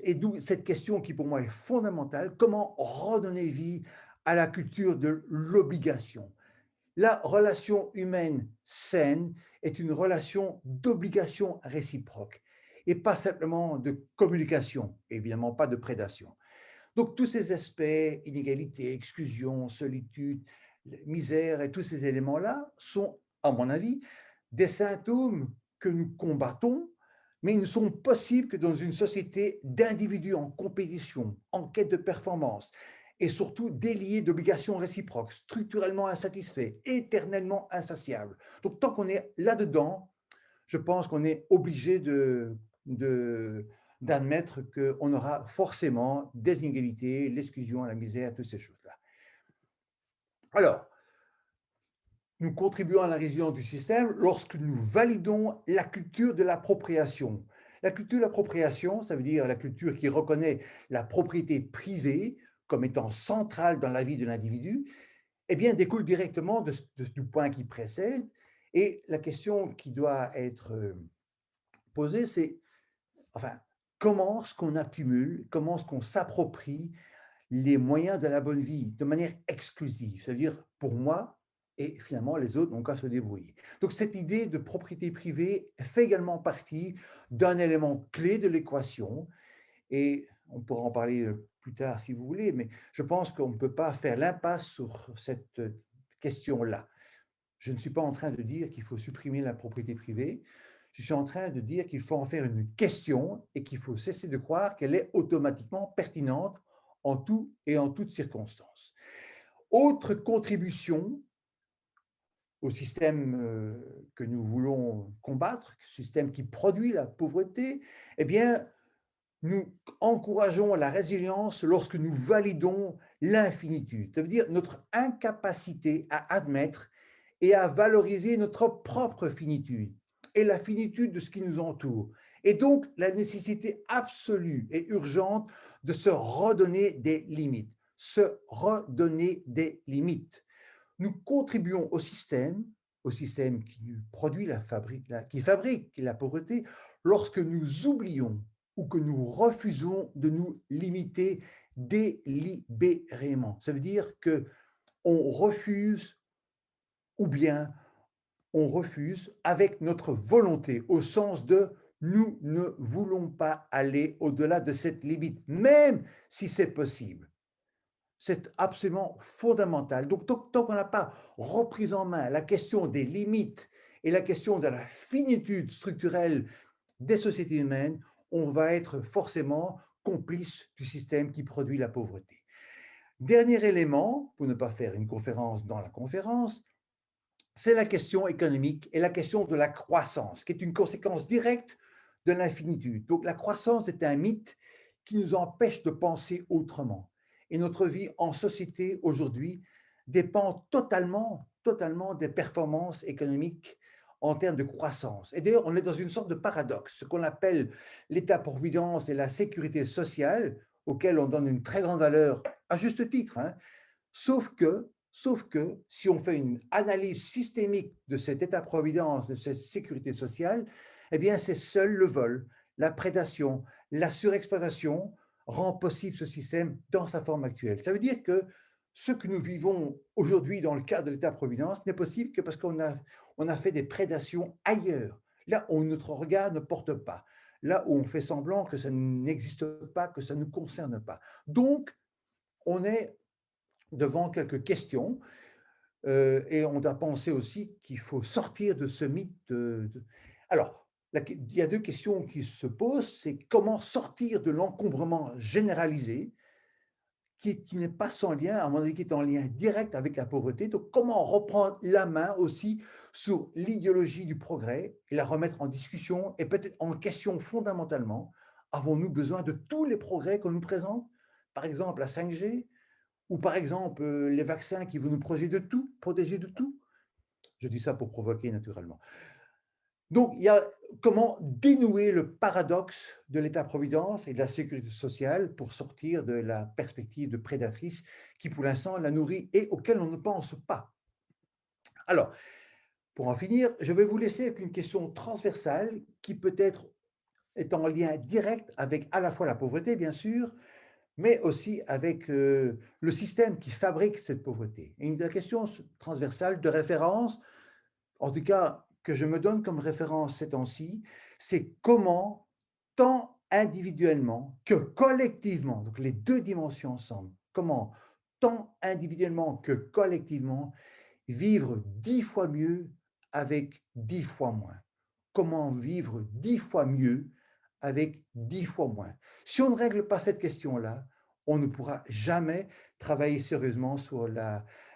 et d'où cette question qui pour moi est fondamentale, comment redonner vie à la culture de l'obligation. La relation humaine saine est une relation d'obligation réciproque et pas simplement de communication, évidemment pas de prédation. Donc tous ces aspects, inégalité, exclusion, solitude, misère et tous ces éléments-là sont, à mon avis, des symptômes que nous combattons, mais ils ne sont possibles que dans une société d'individus en compétition, en quête de performance, et surtout déliés d'obligations réciproques, structurellement insatisfaits, éternellement insatiables. Donc tant qu'on est là-dedans, je pense qu'on est obligé d'admettre qu'on aura forcément des inégalités, l'exclusion, la misère, toutes ces choses-là. Alors, nous contribuons à la résilience du système lorsque nous validons la culture de l'appropriation. La culture de l'appropriation, ça veut dire la culture qui reconnaît la propriété privée comme étant centrale dans la vie de l'individu, eh bien, découle directement du point qui précède. Et la question qui doit être posée, c'est, enfin, comment est-ce qu'on accumule, comment est-ce qu'on s'approprie les moyens de la bonne vie de manière exclusive, c'est-à-dire pour moi, et finalement les autres n'ont qu'à se débrouiller. Donc cette idée de propriété privée fait également partie d'un élément clé de l'équation, et on pourra en parler plus tard si vous voulez, mais je pense qu'on ne peut pas faire l'impasse sur cette question-là. Je ne suis pas en train de dire qu'il faut supprimer la propriété privée, je suis en train de dire qu'il faut en faire une question et qu'il faut cesser de croire qu'elle est automatiquement pertinente en tout et en toutes circonstances. Autre contribution au système que nous voulons combattre, système qui produit la pauvreté, eh bien, nous encourageons la résilience lorsque nous validons l'infinitude. Ça veut dire notre incapacité à admettre et à valoriser notre propre finitude et la finitude de ce qui nous entoure. Et donc, la nécessité absolue et urgente de se redonner des limites. Se redonner des limites. Nous contribuons au système qui produit qui fabrique la pauvreté, lorsque nous oublions ou que nous refusons de nous limiter délibérément. Ça veut dire qu'on refuse ou bien on refuse avec notre volonté, au sens de nous ne voulons pas aller au-delà de cette limite, même si c'est possible. C'est absolument fondamental. Donc, tant qu'on n'a pas repris en main la question des limites et la question de la finitude structurelle des sociétés humaines, on va être forcément complice du système qui produit la pauvreté. Dernier élément, pour ne pas faire une conférence dans la conférence, c'est la question économique et la question de la croissance, qui est une conséquence directe de l'infinitude. Donc la croissance est un mythe qui nous empêche de penser autrement. Et notre vie en société aujourd'hui dépend totalement des performances économiques en termes de croissance. Et d'ailleurs, on est dans une sorte de paradoxe, ce qu'on appelle l'État-providence et la sécurité sociale, auquel on donne une très grande valeur, à juste titre, hein. Sauf que si on fait une analyse systémique de cet État-providence, de cette sécurité sociale, eh bien, c'est seul le vol, la prédation, la surexploitation rend possible ce système dans sa forme actuelle. Ça veut dire que ce que nous vivons aujourd'hui dans le cadre de l'État-providence n'est possible que parce on a fait des prédations ailleurs, là où notre regard ne porte pas, là où on fait semblant que ça n'existe pas, que ça ne nous concerne pas. Donc, on est devant quelques questions et on doit penser aussi qu'il faut sortir de ce mythe Alors, il y a deux questions qui se posent, c'est comment sortir de l'encombrement généralisé qui n'est pas sans lien, à mon avis, qui est en lien direct avec la pauvreté. Donc, comment reprendre la main aussi sur l'idéologie du progrès et la remettre en discussion et peut-être en question fondamentalement, avons-nous besoin de tous les progrès qu'on nous présente? Par exemple, la 5G, ou par exemple les vaccins qui vont nous protéger de tout. Je dis ça pour provoquer naturellement. Donc, il y a comment dénouer le paradoxe de l'État-providence et de la sécurité sociale pour sortir de la perspective de prédatrice qui, pour l'instant, la nourrit et auquel on ne pense pas. Alors, pour en finir, je vais vous laisser avec une question transversale qui peut-être est en lien direct avec à la fois la pauvreté, bien sûr, mais aussi avec le système qui fabrique cette pauvreté. Et la question transversale de référence, en tout cas que je me donne comme référence ces temps-ci, c'est comment, tant individuellement que collectivement, donc les deux dimensions ensemble, comment, tant individuellement que collectivement, vivre 10 fois mieux avec 10 fois moins. Comment vivre 10 fois mieux avec 10 fois moins. Si on ne règle pas cette question-là, on ne pourra jamais travailler sérieusement sur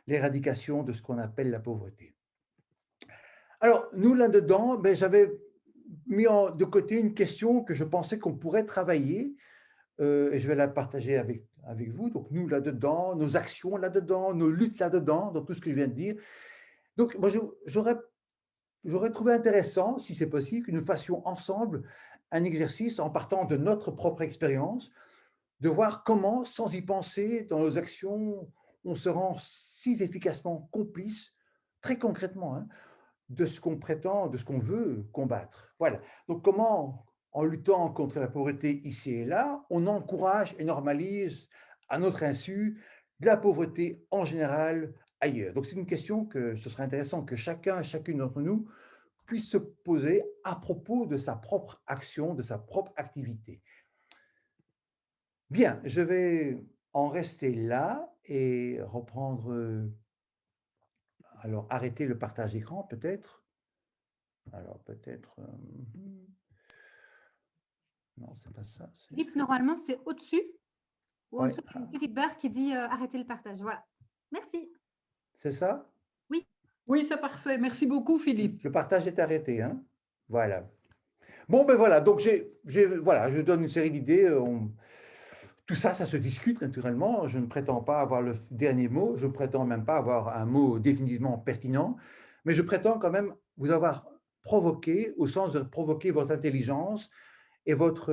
l'éradication de ce qu'on appelle la pauvreté. Alors, nous, là-dedans, j'avais mis de côté une question que je pensais qu'on pourrait travailler, et je vais la partager avec vous. Donc, nous, là-dedans, nos actions là-dedans, nos luttes là-dedans, dans tout ce que je viens de dire. Donc, moi, j'aurais trouvé intéressant, si c'est possible, que nous fassions ensemble un exercice en partant de notre propre expérience, de voir comment, sans y penser, dans nos actions, on se rend si efficacement complice, très concrètement, hein, de ce qu'on prétend, de ce qu'on veut combattre. Voilà. Donc, comment, en luttant contre la pauvreté ici et là, on encourage et normalise, à notre insu, de la pauvreté en général ailleurs. Donc, c'est une question que ce serait intéressant que chacun et chacune d'entre nous puisse se poser à propos de sa propre action, de sa propre activité. Bien, je vais en rester là et reprendre, alors arrêter le partage d'écran peut-être. Alors peut-être, non, c'est pas ça. Philippe, normalement, c'est au-dessus ou en Ouais, dessous, il y a une petite barre qui dit arrêter le partage. Voilà. Merci. c'est ça? Oui. Oui, c'est parfait. Merci beaucoup, Philippe. Le partage est arrêté, hein? Voilà. Bon, ben voilà, donc voilà, je donne une série d'idées. Tout ça, ça se discute naturellement. Je ne prétends pas avoir le dernier mot. Je ne prétends même pas avoir un mot définitivement pertinent. Mais je prétends quand même vous avoir provoqué, au sens de provoquer votre intelligence et votre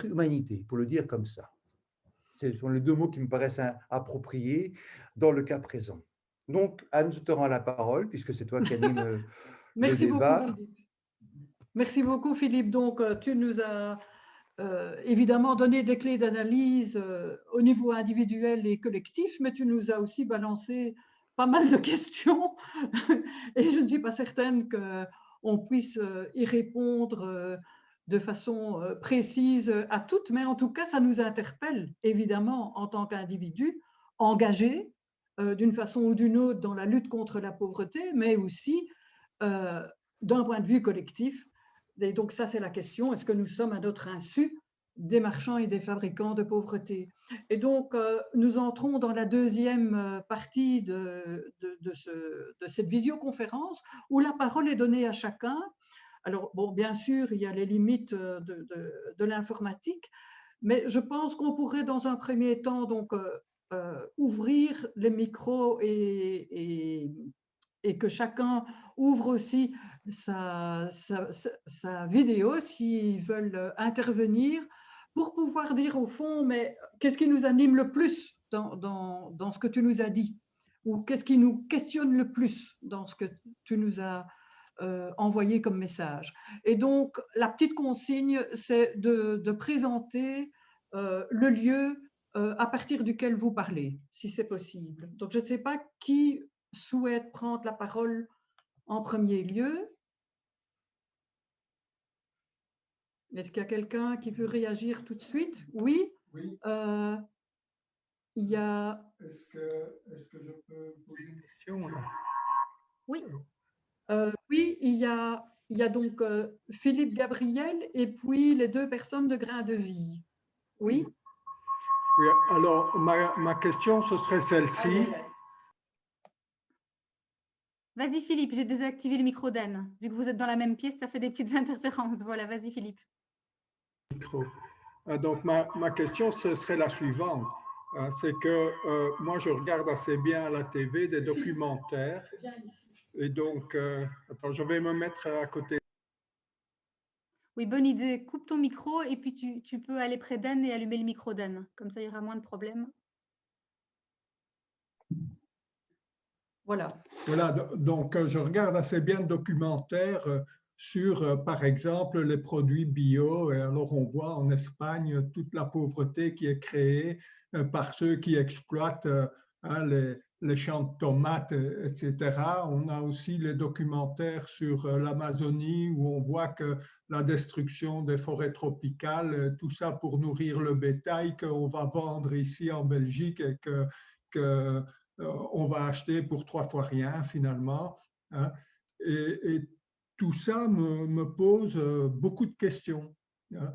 humanité, pour le dire comme ça. Ce sont les deux mots qui me paraissent appropriés dans le cas présent. Donc, Anne, je te rends la parole, puisque c'est toi qui anime Merci le débat. beaucoup, Philippe. Merci beaucoup, Philippe. Donc, tu nous as évidemment donné des clés d'analyse au niveau individuel et collectif, mais tu nous as aussi balancé pas mal de questions et je ne suis pas certaine qu'on puisse y répondre de façon précise à toutes, mais en tout cas, ça nous interpelle évidemment en tant qu'individus engagés d'une façon ou d'une autre dans la lutte contre la pauvreté, mais aussi d'un point de vue collectif. Et donc ça, c'est la question, est-ce que nous sommes à notre insu des marchands et des fabricants de pauvreté? Et donc, nous entrons dans la deuxième partie de cette visioconférence où la parole est donnée à chacun. Alors, bon, bien sûr, il y a les limites de l'informatique, mais je pense qu'on pourrait, dans un premier temps, donc, ouvrir les micros et que chacun ouvre aussi sa vidéo s'ils veulent intervenir pour pouvoir dire au fond, mais qu'est-ce qui nous anime le plus dans ce que tu nous as dit, ou qu'est-ce qui nous questionne le plus dans ce que tu nous as envoyé comme message. Et donc, la petite consigne, c'est de présenter le lieu à partir duquel vous parlez, si c'est possible. Donc, je ne sais pas qui souhaite prendre la parole en premier lieu. Est-ce qu'il y a quelqu'un qui veut réagir tout de suite? Oui. Oui. Il y a... Est-ce que je peux poser une question là? Oui. Oui, il y a donc Philippe Gabriel et puis les 2 personnes de Grain de Vie. Oui. Oui, alors, ma question, ce serait celle-ci. Vas-y Philippe, j'ai désactivé le micro d'Anne. Vu que vous êtes dans la même pièce, ça fait des petites interférences. Voilà, vas-y Philippe. Donc, ma question, ce serait la suivante. C'est que moi, je regarde assez bien à la TV des documentaires. Et donc, attends, je vais me mettre à côté. Oui, bonne idée. Coupe ton micro et puis tu peux aller près d'Anne et allumer le micro d'Anne. Comme ça, il y aura moins de problèmes. Voilà. Voilà, donc je regarde assez bien de documentaires sur, par exemple, les produits bio. Et alors, on voit en Espagne toute la pauvreté qui est créée par ceux qui exploitent hein, les champs de tomates, etc. On a aussi les documentaires sur l'Amazonie où on voit que la destruction des forêts tropicales, tout ça pour nourrir le bétail qu'on va vendre ici en Belgique et que on va acheter pour 3 fois rien finalement. Hein. Et tout ça me pose beaucoup de questions. Hein.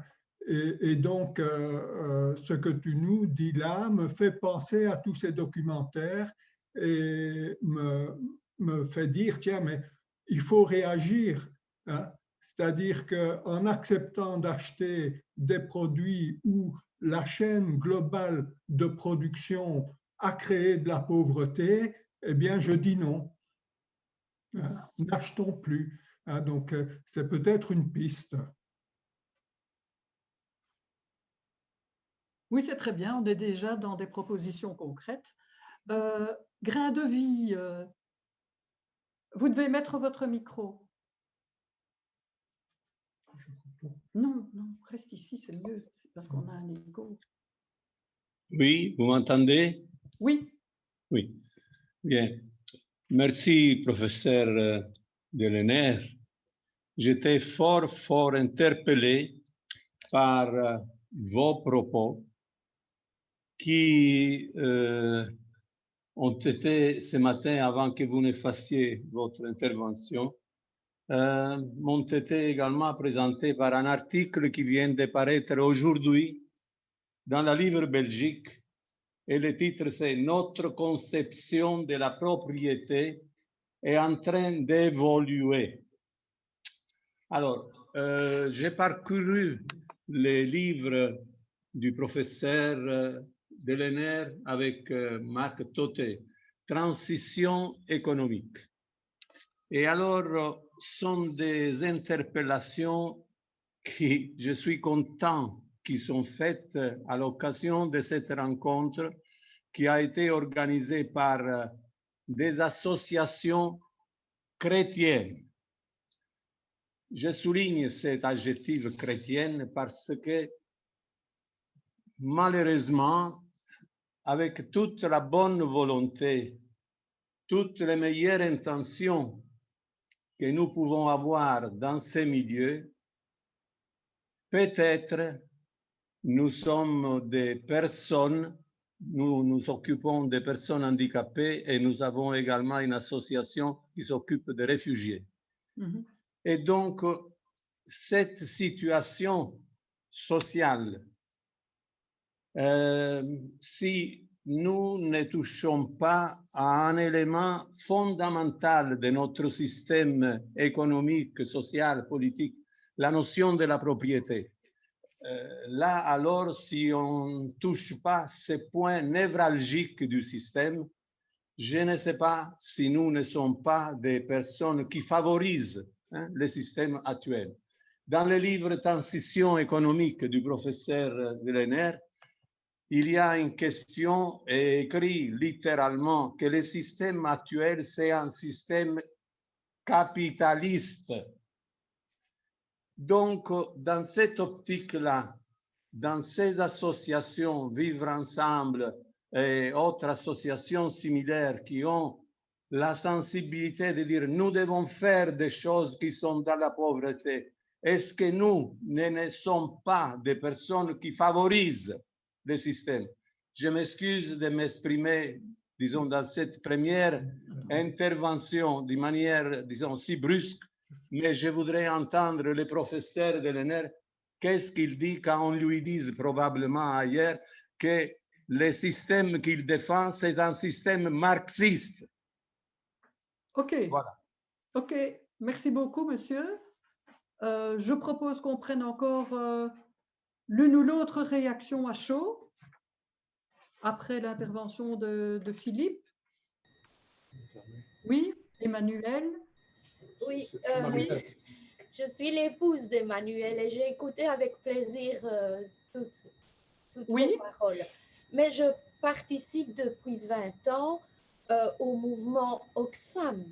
Et donc, ce que tu nous dis là me fait penser à tous ces documentaires et me fait dire, tiens, mais il faut réagir. Hein. C'est-à-dire qu'en acceptant d'acheter des produits où la chaîne globale de production a créé de la pauvreté, eh bien, je dis non. Hein, n'achetons plus. Hein, donc, c'est peut-être une piste. Oui, c'est très bien. On est déjà dans des propositions concrètes. Grain de Vie, vous devez mettre votre micro. Non, non, reste ici, c'est mieux, parce qu'on a un écho. Oui, vous m'entendez? Oui. Oui, bien. Merci, professeur Delener. J'étais fort interpellé par vos propos qui ont été ce matin, avant que vous ne fassiez votre intervention, m'ont été également présentés par un article qui vient de paraître aujourd'hui dans la Livre Belgique. Et le titre, c'est « Notre conception de la propriété est en train d'évoluer ». Alors, j'ai parcouru les livres du professeur Delener avec Marc Toté, Transition économique. Et alors, sont des interpellations qui, je suis content, qui sont faites à l'occasion de cette rencontre qui a été organisée par des associations chrétiennes. Je souligne cet adjectif chrétienne parce que malheureusement, avec toute la bonne volonté, toutes les meilleures intentions que nous pouvons avoir dans ces milieux, peut-être nous sommes des personnes, nous nous occupons des personnes handicapées et nous avons également une association qui s'occupe des réfugiés. Mm-hmm. Et donc, cette situation sociale, si nous ne touchons pas à un élément fondamental de notre système économique, social, politique, la notion de la propriété, là, alors, si on ne touche pas ces points névralgiques du système, je ne sais pas si nous ne sommes pas des personnes qui favorisent le système actuel. Dans le livre Transition économique du professeur Willener, il y a une question écrite littéralement que le système actuel, c'est un système capitaliste. Donc, dans cette optique-là, dans ces associations, Vivre Ensemble et autres associations similaires qui ont la sensibilité de dire nous devons faire des choses qui sont dans la pauvreté, est-ce que nous ne sommes pas des personnes qui favorisent le système? Je m'excuse de m'exprimer, disons, dans cette première intervention de manière, disons, si brusque, mais je voudrais entendre le professeur de l'ENER. Qu'est-ce qu'il dit quand on lui dit probablement ailleurs que le système qu'il défend, c'est un système marxiste? OK. Voilà. OK. Merci beaucoup, monsieur. Je propose qu'on prenne encore l'une ou l'autre réaction à chaud après l'intervention de Philippe. Oui, Emmanuel. Oui, Oui. je suis l'épouse d'Emmanuel et j'ai écouté avec plaisir toutes Oui. vos paroles. Mais je participe depuis 20 ans au mouvement Oxfam.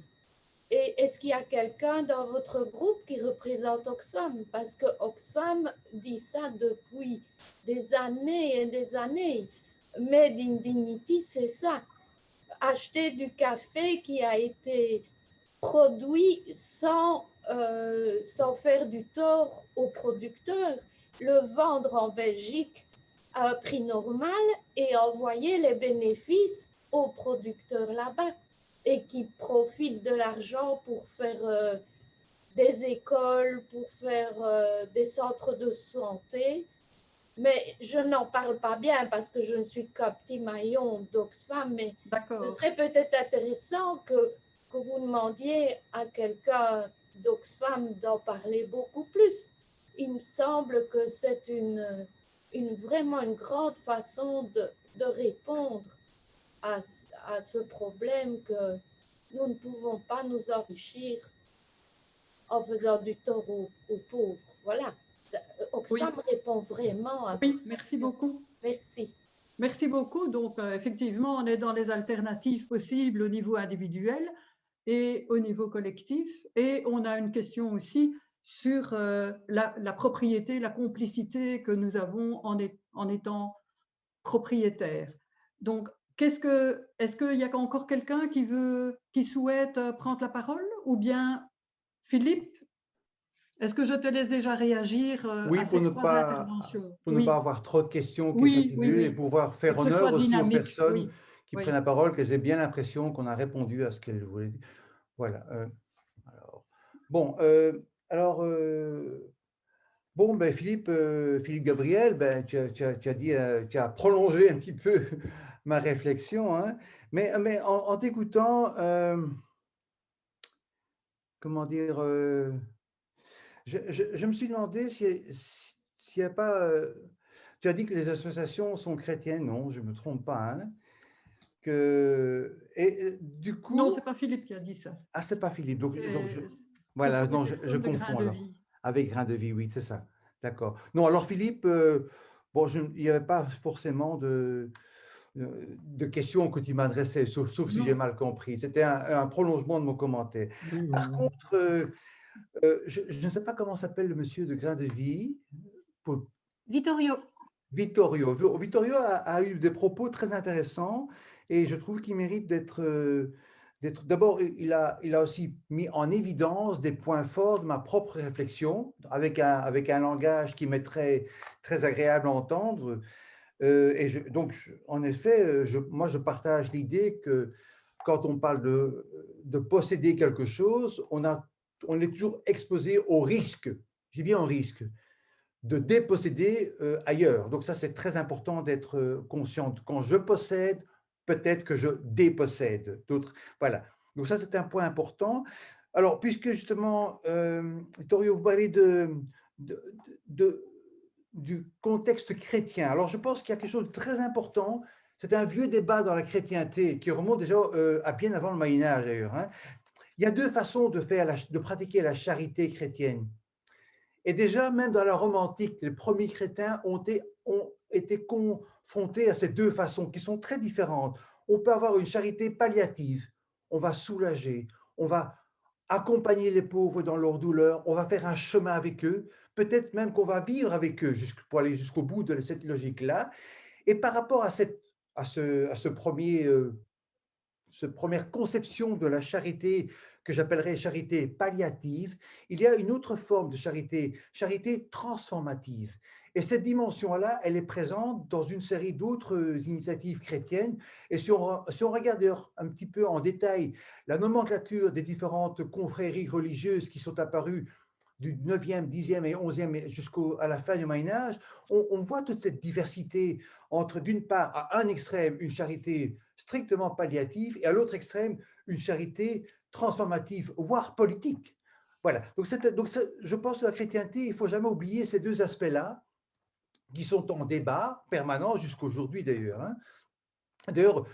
Et est-ce qu'il y a quelqu'un dans votre groupe qui représente Oxfam? Parce que Oxfam dit ça depuis des années et des années. Made in Dignity, c'est ça. Acheter du café qui a été produit sans faire du tort aux producteurs, le vendre en Belgique à un prix normal et envoyer les bénéfices aux producteurs là-bas et qui profitent de l'argent pour faire des écoles, pour faire des centres de santé. Mais je n'en parle pas bien parce que je ne suis qu'un petit maillon d'Oxfam, mais ce serait peut-être intéressant que vous demandiez à quelqu'un d'Oxfam d'en parler beaucoup plus. Il me semble que c'est vraiment une grande façon de répondre à ce problème que nous ne pouvons pas nous enrichir en faisant du tort aux pauvres. Voilà. Oxfam répond vraiment à... Oui, merci beaucoup. Merci. Merci beaucoup. Donc, effectivement, on est dans les alternatives possibles au niveau individuel et au niveau collectif. Et on a une question aussi sur la propriété, la complicité que nous avons en étant propriétaires. Donc, est-ce qu'il y a encore quelqu'un qui souhaite prendre la parole? Ou bien, Philippe, est-ce que je te laisse déjà réagir Oui, à ces trois interventions? Pour ne pas avoir trop de questions qui Oui, s'accumulent et pouvoir faire que ce honneur soit aussi aux dynamique, personnes qui oui. prennent la parole, qu'elles aient bien l'impression qu'on a répondu à ce qu'elles voulaient dire. Voilà. Ben Philippe Gabriel, ben, tu as prolongé un petit peu ma réflexion, hein, mais en t'écoutant, comment dire, je me suis demandé s'il n'y a pas, tu as dit que les associations sont chrétiennes, non, je ne me trompe pas, hein, et du coup… Non, ce n'est pas Philippe qui a dit ça. Ah, ce n'est pas Philippe, donc voilà, non, je confonds alors. Avec Grain de Vie, oui, c'est ça. D'accord. Non, alors Philippe, bon, il n'y avait pas forcément de questions que tu m'adressais, sauf si j'ai mal compris. C'était un prolongement de mon commentaire. Par contre, je ne sais pas comment s'appelle le monsieur de Grain de Vie. Vittorio. Vittorio a eu des propos très intéressants et je trouve qu'il mérite d'être… D'abord, il a aussi mis en évidence des points forts de ma propre réflexion avec un langage qui m'est très, très agréable à entendre. En effet, moi, je partage l'idée que quand on parle de posséder quelque chose, on est toujours exposé au risque, j'ai bien au risque, de déposséder ailleurs. Donc ça, c'est très important d'être conscient. Quand je possède, peut-être que je dépossède d'autres. Voilà. Donc ça, c'est un point important. Alors, puisque justement, Vittorio, vous parlez de du contexte chrétien. Alors, je pense qu'il y a quelque chose de très important. C'est un vieux débat dans la chrétienté qui remonte déjà à bien avant le Moyen-Âge, d'ailleurs, hein. Il y a deux façons de pratiquer la charité chrétienne. Et déjà, même dans la Rome antique, les premiers chrétiens ont été confrontés à ces deux façons qui sont très différentes. On peut avoir une charité palliative, on va soulager, on va accompagner les pauvres dans leur douleur, on va faire un chemin avec eux, peut-être même qu'on va vivre avec eux pour aller jusqu'au bout de cette logique-là. Et par rapport à ce première conception de la charité que j'appellerais charité palliative, il y a une autre forme de charité, charité transformative. Et cette dimension-là, elle est présente dans une série d'autres initiatives chrétiennes. Et si on regarde un petit peu en détail la nomenclature des différentes confréries religieuses qui sont apparues du 9e, 10e et 11e jusqu'à la fin du Moyen-Âge, on voit toute cette diversité entre, d'une part, à un extrême, une charité strictement palliative et à l'autre extrême, une charité transformative, voire politique. Voilà. Donc, je pense que la chrétienté, il ne faut jamais oublier ces deux aspects-là qui sont en débat permanent jusqu'aujourd'hui d'ailleurs. Hein. D'ailleurs,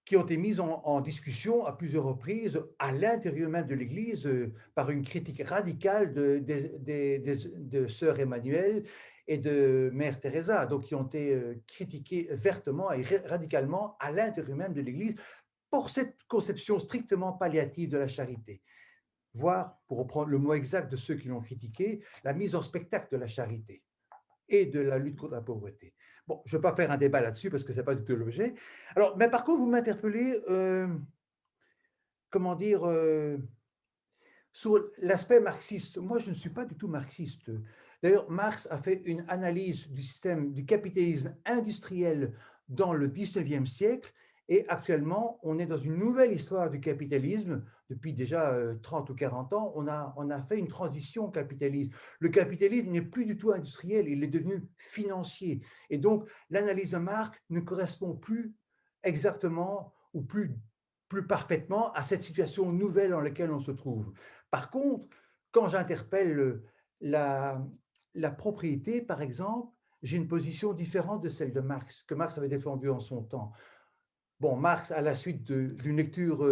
qui ont été mises en discussion à plusieurs reprises à l'intérieur même de l'Église par une critique radicale de sœur Emmanuel et de mère Teresa, donc qui ont été critiquées vertement et radicalement à l'intérieur même de l'Église pour cette conception strictement palliative de la charité, voire, pour reprendre le mot exact de ceux qui l'ont critiqué, la mise en spectacle de la charité et de la lutte contre la pauvreté. Bon, je ne vais pas faire un débat là-dessus parce que ce n'est pas du tout l'objet. Alors, mais par contre, vous m'interpellez, comment dire, sur l'aspect marxiste. Moi, je ne suis pas du tout marxiste. D'ailleurs, Marx a fait une analyse du système du capitalisme industriel dans le 19e siècle et actuellement, on est dans une nouvelle histoire du capitalisme. Depuis déjà 30 ou 40 ans, on a fait une transition au capitalisme. Le capitalisme n'est plus du tout industriel, il est devenu financier. Et donc, l'analyse de Marx ne correspond plus exactement ou plus parfaitement à cette situation nouvelle dans laquelle on se trouve. Par contre, quand j'interpelle la propriété, par exemple, j'ai une position différente de celle de Marx, que Marx avait défendue en son temps. Bon, Marx, à la suite d'une lecture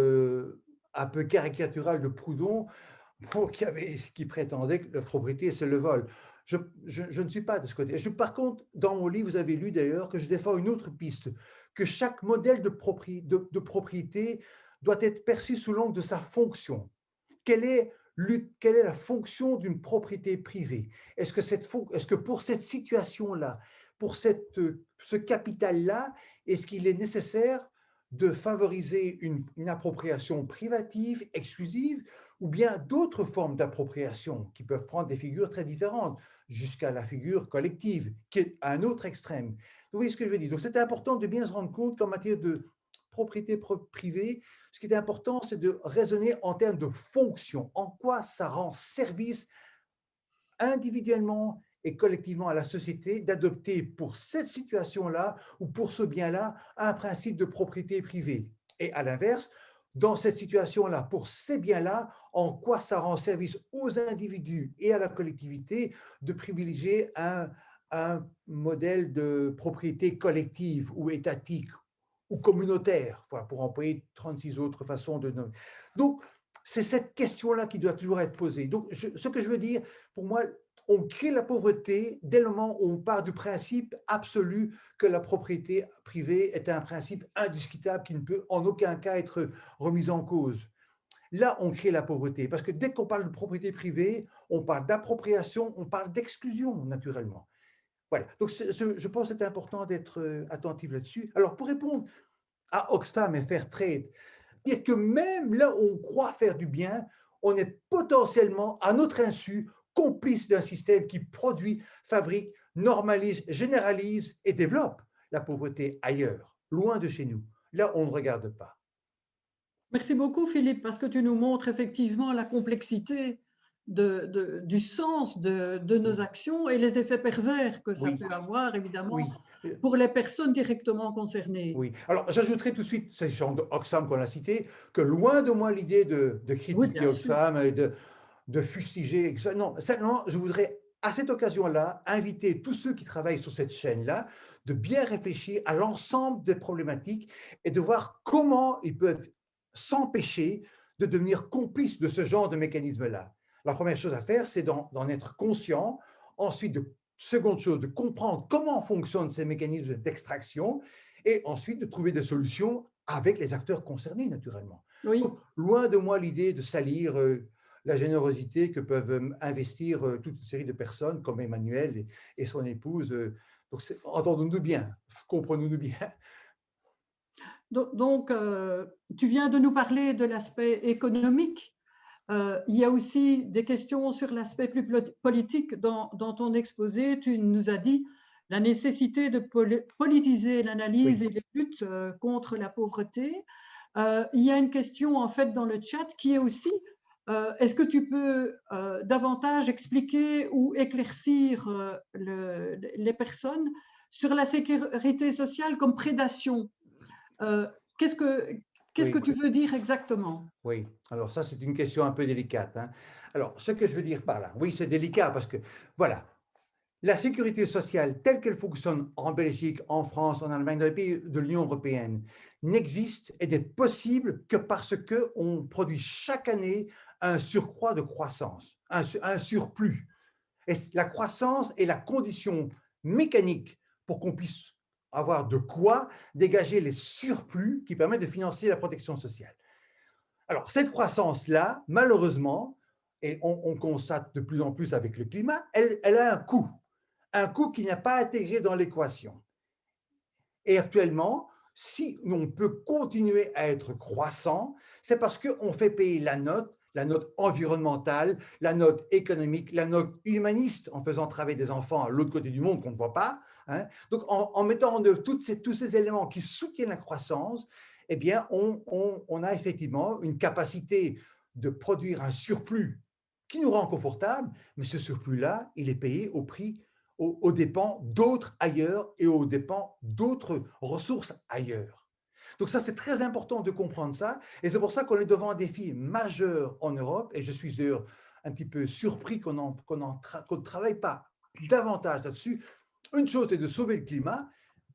un peu caricaturale de Proudhon, qui prétendait que la propriété, c'est le vol. Je ne suis pas de ce côté. Par contre, dans mon livre, vous avez lu d'ailleurs que je défends une autre piste, que chaque modèle de propriété doit être perçu sous l'angle de sa fonction. Quelle est la fonction d'une propriété privée? Est-ce que pour cette situation-là, pour ce capital-là, est-ce qu'il est nécessaire de favoriser une appropriation privative, exclusive, ou bien d'autres formes d'appropriation qui peuvent prendre des figures très différentes, jusqu'à la figure collective, qui est à un autre extrême. Vous voyez ce que je veux dire? Donc, c'est important de bien se rendre compte qu'en matière de propriété privée, ce qui est important, c'est de raisonner en termes de fonction, en quoi ça rend service individuellement et collectivement à la société d'adopter pour cette situation-là ou pour ce bien-là un principe de propriété privée. Et à l'inverse, dans cette situation-là, pour ces biens-là, en quoi ça rend service aux individus et à la collectivité de privilégier un modèle de propriété collective ou étatique ou communautaire, pour employer 36 autres façons de nommer. Donc, c'est cette question-là qui doit toujours être posée. Donc, ce que je veux dire, pour moi, on crée la pauvreté dès le moment où on part du principe absolu que la propriété privée est un principe indiscutable qui ne peut en aucun cas être remis en cause. Là, on crée la pauvreté, parce que dès qu'on parle de propriété privée, on parle d'appropriation, on parle d'exclusion, naturellement. Voilà, donc je pense que c'est important d'être attentif là-dessus. Alors, pour répondre à Oxfam et Fairtrade, dire que même là où on croit faire du bien, on est potentiellement, à notre insu, complice d'un système qui produit, fabrique, normalise, généralise et développe la pauvreté ailleurs, loin de chez nous. Là, on ne regarde pas. Merci beaucoup, Philippe, parce que tu nous montres effectivement la complexité du sens de nos actions et les effets pervers que ça peut avoir, évidemment, pour les personnes directement concernées. Oui. Alors, j'ajouterai tout de suite, c'est Jean Oxfam qu'on a cité, que loin de moi l'idée de critiquer Oxfam et de fustiger. Non, simplement, je voudrais à cette occasion-là, inviter tous ceux qui travaillent sur cette chaîne-là de bien réfléchir à l'ensemble des problématiques et de voir comment ils peuvent s'empêcher de devenir complices de ce genre de mécanisme-là. La première chose à faire, c'est d'en être conscient. Ensuite, seconde chose, de comprendre comment fonctionnent ces mécanismes d'extraction et ensuite de trouver des solutions avec les acteurs concernés, naturellement. Oui. Donc, loin de moi l'idée de salir la générosité que peuvent investir toute une série de personnes comme Emmanuel et son épouse. Donc, entendons-nous bien, comprenons-nous bien. Donc, tu viens de nous parler de l'aspect économique. Il y a aussi des questions sur l'aspect plus politique dans ton exposé. Tu nous as dit la nécessité de politiser l'analyse et les luttes contre la pauvreté. Il y a une question en fait dans le chat qui est aussi est-ce que tu peux davantage expliquer ou éclaircir les personnes sur la sécurité sociale comme prédation? Qu'est-ce que tu veux dire exactement? Oui, alors ça, c'est une question un peu délicate, hein. Alors, ce que je veux dire par là, oui, c'est délicat parce que, voilà, la sécurité sociale telle qu'elle fonctionne en Belgique, en France, en Allemagne, dans les pays de l'Union européenne, n'existe et n'est possible que parce qu'on produit chaque année un surcroît de croissance, un surplus. Et la croissance est la condition mécanique pour qu'on puisse avoir de quoi dégager les surplus qui permettent de financer la protection sociale. Alors, cette croissance-là, malheureusement, et on constate de plus en plus avec le climat, elle a un coût qui n'a pas intégré dans l'équation. Et actuellement, si on peut continuer à être croissant, c'est parce qu'on fait payer la note environnementale, la note économique, la note humaniste en faisant travailler des enfants à l'autre côté du monde qu'on ne voit pas, hein. Donc, en mettant en œuvre tous ces éléments qui soutiennent la croissance, eh bien, on a effectivement une capacité de produire un surplus qui nous rend confortable, mais ce surplus-là, il est payé au prix, aux dépens d'autres ailleurs et aux dépens d'autres ressources ailleurs. Donc ça, c'est très important de comprendre ça, et c'est pour ça qu'on est devant un défi majeur en Europe, et je suis d'ailleurs un petit peu surpris qu'on ne travaille pas davantage là-dessus. Une chose est de sauver le climat,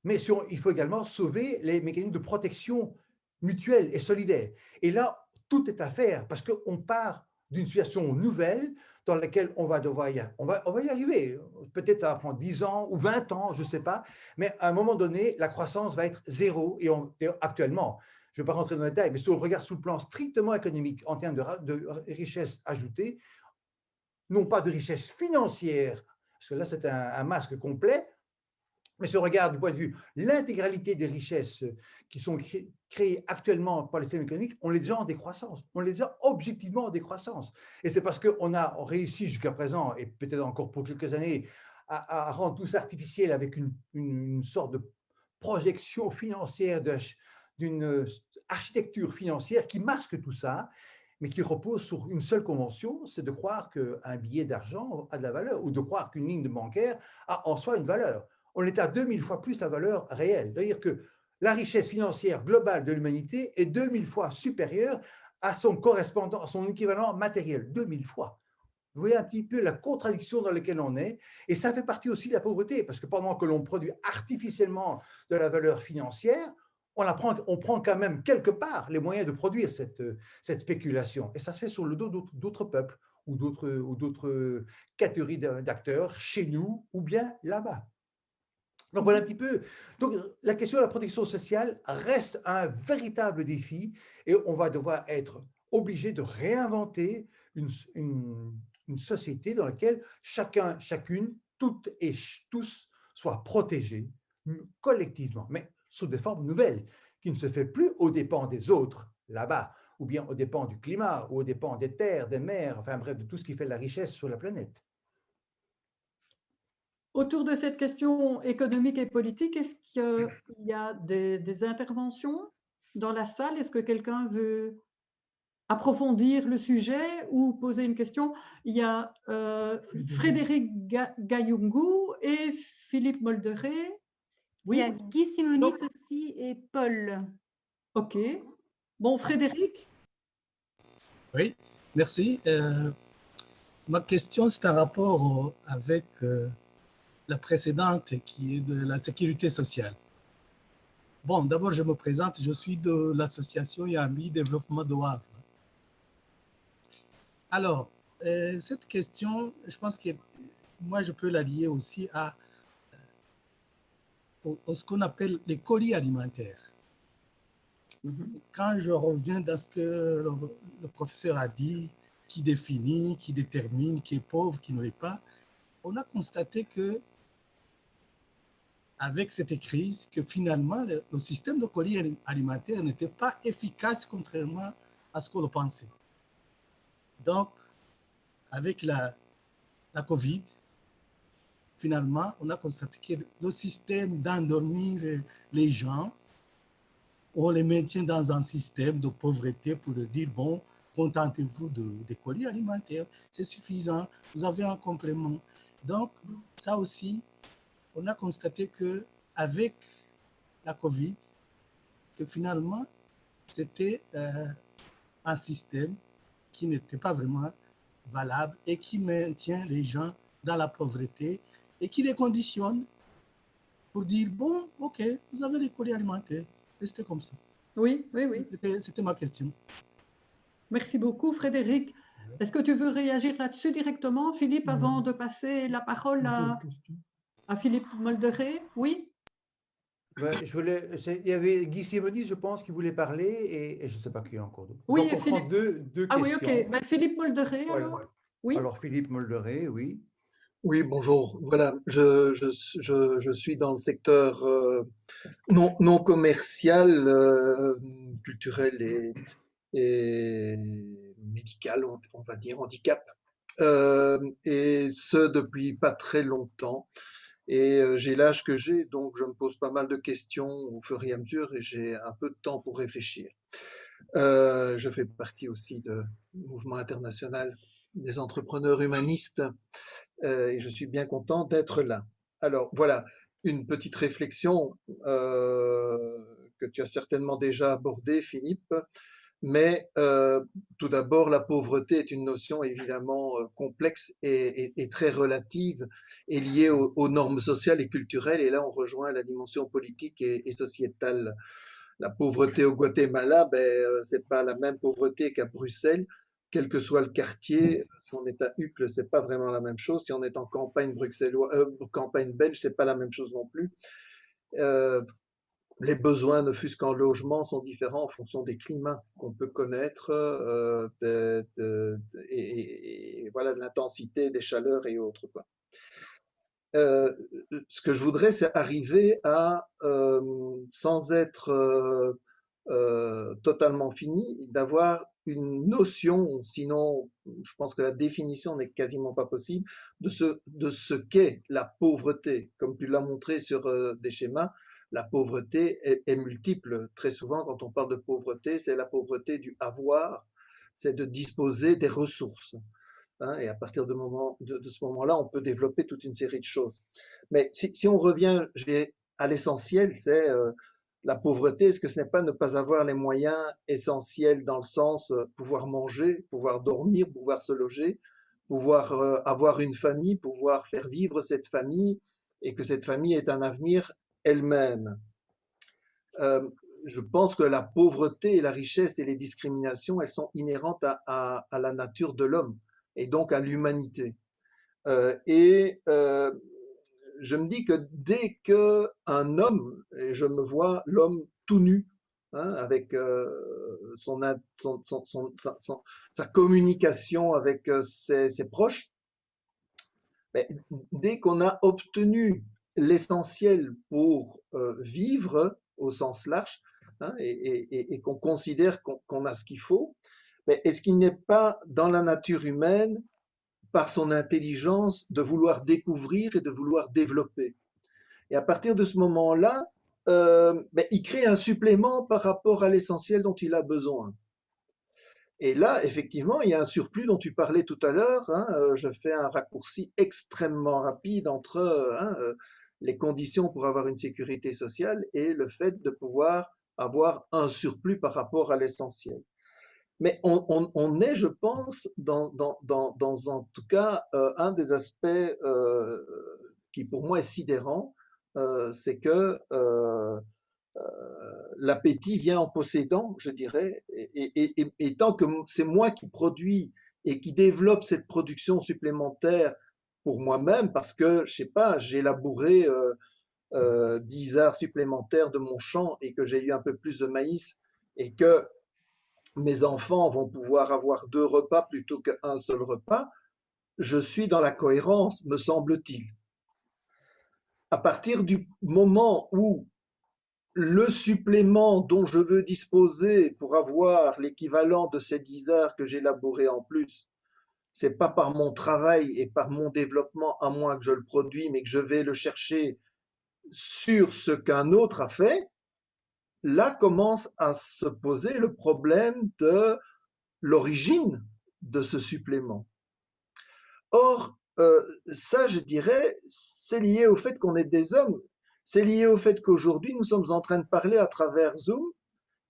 mais il faut également sauver les mécanismes de protection mutuelle et solidaire. Et là, tout est à faire, parce qu'on part d'une situation nouvelle dans laquelle on va y arriver. Peut-être ça va prendre 10 ans ou 20 ans, je ne sais pas, mais à un moment donné, la croissance va être zéro. Et actuellement, je ne vais pas rentrer dans les détails, mais si on regarde sous le plan strictement économique en termes de richesse ajoutée, non pas de richesse financière, parce que là c'est un masque complet, mais si on regarde du point de vue l'intégralité des richesses qui sont créées actuellement par le système économique, on les déjà en décroissance, on les déjà objectivement en décroissance. Et c'est parce qu'on a réussi jusqu'à présent, et peut-être encore pour quelques années, à rendre tout ça artificiel avec une sorte de projection financière, d'une architecture financière qui masque tout ça, mais qui repose sur une seule convention, c'est de croire qu'un billet d'argent a de la valeur, ou de croire qu'une ligne de bancaire a en soi une valeur. On est à 2000 fois plus la valeur réelle. C'est-à-dire que la richesse financière globale de l'humanité est 2000 fois supérieure à son correspondant, à son équivalent matériel. 2000 fois. Vous voyez un petit peu la contradiction dans laquelle on est. Et ça fait partie aussi de la pauvreté, parce que pendant que l'on produit artificiellement de la valeur financière, on prend quand même quelque part les moyens de produire cette spéculation. Et ça se fait sur le dos d'autres peuples ou d'autres catégories d'acteurs, chez nous ou bien là-bas. Donc voilà un petit peu. Donc la question de la protection sociale reste un véritable défi et on va devoir être obligé de réinventer une société dans laquelle chacun, chacune, toutes et tous soient protégés collectivement, mais sous des formes nouvelles, qui ne se fait plus aux dépens des autres là-bas, ou bien aux dépens du climat, ou aux dépens des terres, des mers, enfin bref, de tout ce qui fait la richesse sur la planète. Autour de cette question économique et politique, est-ce qu'il y a des interventions dans la salle? Est-ce que quelqu'un veut approfondir le sujet ou poser une question? Il y a Frédéric Gayungu et Philippe Molderet. Oui. Il y a Guy Simonis aussi et Paul. OK. Bon, Frédéric? Oui, merci. Ma question, c'est en rapport avec la précédente qui est de la sécurité sociale. Bon, d'abord, je me présente, je suis de l'association Yambi Développement de Havre. Alors, cette question, je pense que moi, je peux la lier aussi à ce qu'on appelle les colis alimentaires. Quand je reviens dans ce que le professeur a dit, qui définit, qui détermine, qui est pauvre, qui ne l'est pas, on a constaté que avec cette crise, que finalement, le système de colis alimentaires n'était pas efficace contrairement à ce qu'on pensait. Donc, avec la COVID, finalement, on a constaté que le système d'endormir les gens, on les maintient dans un système de pauvreté pour leur dire, bon, contentez-vous des colis alimentaires, c'est suffisant, vous avez un complément. Donc, ça aussi, on a constaté qu'avec la COVID, que finalement, c'était un système qui n'était pas vraiment valable et qui maintient les gens dans la pauvreté et qui les conditionne pour dire, bon, OK, vous avez les colis alimentaires, restez comme ça. Oui, oui, oui. C'était ma question. Merci beaucoup, Frédéric. Est-ce que tu veux réagir là-dessus directement, Philippe, avant de passer la parole à Philippe Molderet? Oui? Ben, il y avait Guy Simonis, je pense, qui voulait parler, et je ne sais pas qui encore d'autre. Oui, donc, on prend deux ah questions. oui, OK. Ben, Philippe Molderet, Voilà. alors? Oui. Alors, Philippe Molderet, oui. Oui, bonjour. Voilà, je suis dans le secteur non commercial, culturel et médical, on va dire, handicap. Et ce, depuis pas très longtemps. Et j'ai l'âge que j'ai, donc je me pose pas mal de questions au fur et à mesure et j'ai un peu de temps pour réfléchir. Je fais partie aussi du mouvement international des entrepreneurs humanistes et je suis bien content d'être là. Alors voilà, une petite réflexion que tu as certainement déjà abordée, Philippe, mais tout d'abord, la pauvreté est une notion évidemment complexe et très relative et liée aux normes sociales et culturelles, et là on rejoint la dimension politique et sociétale. La pauvreté au Guatemala, c'est pas la même pauvreté qu'à Bruxelles, quel que soit le quartier. Si on est à Uccle, c'est pas vraiment la même chose. Si on est en campagne campagne belge, c'est pas la même chose non plus. Les besoins, ne fût-ce qu'en logement, sont différents en fonction des climats qu'on peut connaître et voilà, de l'intensité des chaleurs et autres, quoi. Ce que je voudrais, c'est arriver à, sans être totalement fini, d'avoir une notion, sinon je pense que la définition n'est quasiment pas possible, de ce qu'est la pauvreté. Comme tu l'as montré sur des schémas, la pauvreté est multiple. Très souvent, quand on parle de pauvreté, c'est la pauvreté du avoir, c'est de disposer des ressources. Hein, et à partir de ce moment-là, on peut développer toute une série de choses. Mais si on revient à l'essentiel, c'est la pauvreté. Est-ce que ce n'est pas ne pas avoir les moyens essentiels dans le sens pouvoir manger, pouvoir dormir, pouvoir se loger, pouvoir avoir une famille, pouvoir faire vivre cette famille et que cette famille ait un avenir elle-même. Je pense que la pauvreté et la richesse et les discriminations, elles sont inhérentes à la nature de l'homme et donc à l'humanité. Je me dis que dès qu'un homme, et je me vois l'homme tout nu, hein, avec sa communication avec ses proches, dès qu'on a obtenu l'essentiel pour vivre au sens large, hein, et qu'on considère qu'on a ce qu'il faut, est-ce qu'il n'est pas dans la nature humaine, par son intelligence, de vouloir découvrir et de vouloir développer? Et à partir de ce moment-là, il crée un supplément par rapport à l'essentiel dont il a besoin. Et là, effectivement, il y a un surplus dont tu parlais tout à l'heure. Hein, je fais un raccourci extrêmement rapide entre les conditions pour avoir une sécurité sociale et le fait de pouvoir avoir un surplus par rapport à l'essentiel. Mais on est, je pense, dans en tout cas un des aspects qui pour moi est sidérant, c'est que l'appétit vient en possédant, je dirais, et tant que c'est moi qui produis et qui développe cette production supplémentaire pour moi-même, parce que, je sais pas, j'ai labouré 10 heures supplémentaires de mon champ et que j'ai eu un peu plus de maïs et que mes enfants vont pouvoir avoir 2 repas plutôt qu'un seul repas, je suis dans la cohérence, me semble-t-il. À partir du moment où le supplément dont je veux disposer pour avoir l'équivalent de ces 10 heures que j'ai labouré en plus, c'est pas par mon travail et par mon développement à moi que je le produis, mais que je vais le chercher sur ce qu'un autre a fait, là commence à se poser le problème de l'origine de ce supplément. Or, ça, je dirais, c'est lié au fait qu'on est des hommes. C'est lié au fait qu'aujourd'hui, nous sommes en train de parler à travers Zoom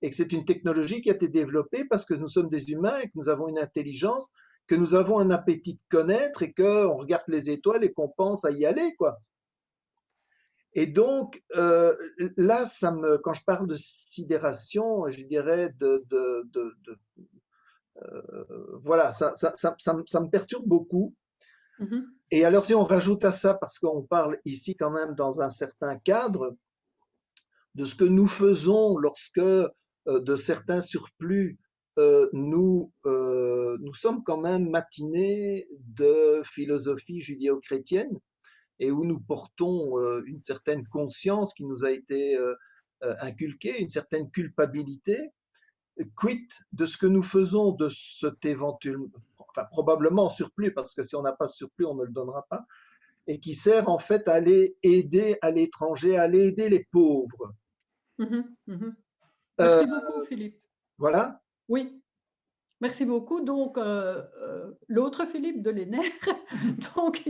et que c'est une technologie qui a été développée parce que nous sommes des humains et que nous avons une intelligence, que nous avons un appétit de connaître et qu'on regarde les étoiles et qu'on pense à y aller, quoi. Et donc, là, quand je parle de sidération, je dirais voilà, ça me perturbe beaucoup. Et alors, si on rajoute à ça, parce qu'on parle ici quand même dans un certain cadre, de ce que nous faisons lorsque de certains surplus, nous sommes quand même matinés de philosophie judéo-chrétienne et où nous portons une certaine conscience qui nous a été inculquée, une certaine culpabilité. Quid de ce que nous faisons de cet éventuel, enfin, probablement surplus, parce que si on n'a pas ce surplus, on ne le donnera pas, et qui sert en fait à aller aider à l'étranger, à aller aider les pauvres. Merci beaucoup, Philippe. Voilà. Oui, merci beaucoup. Donc, l'autre Philippe de l'ENER, donc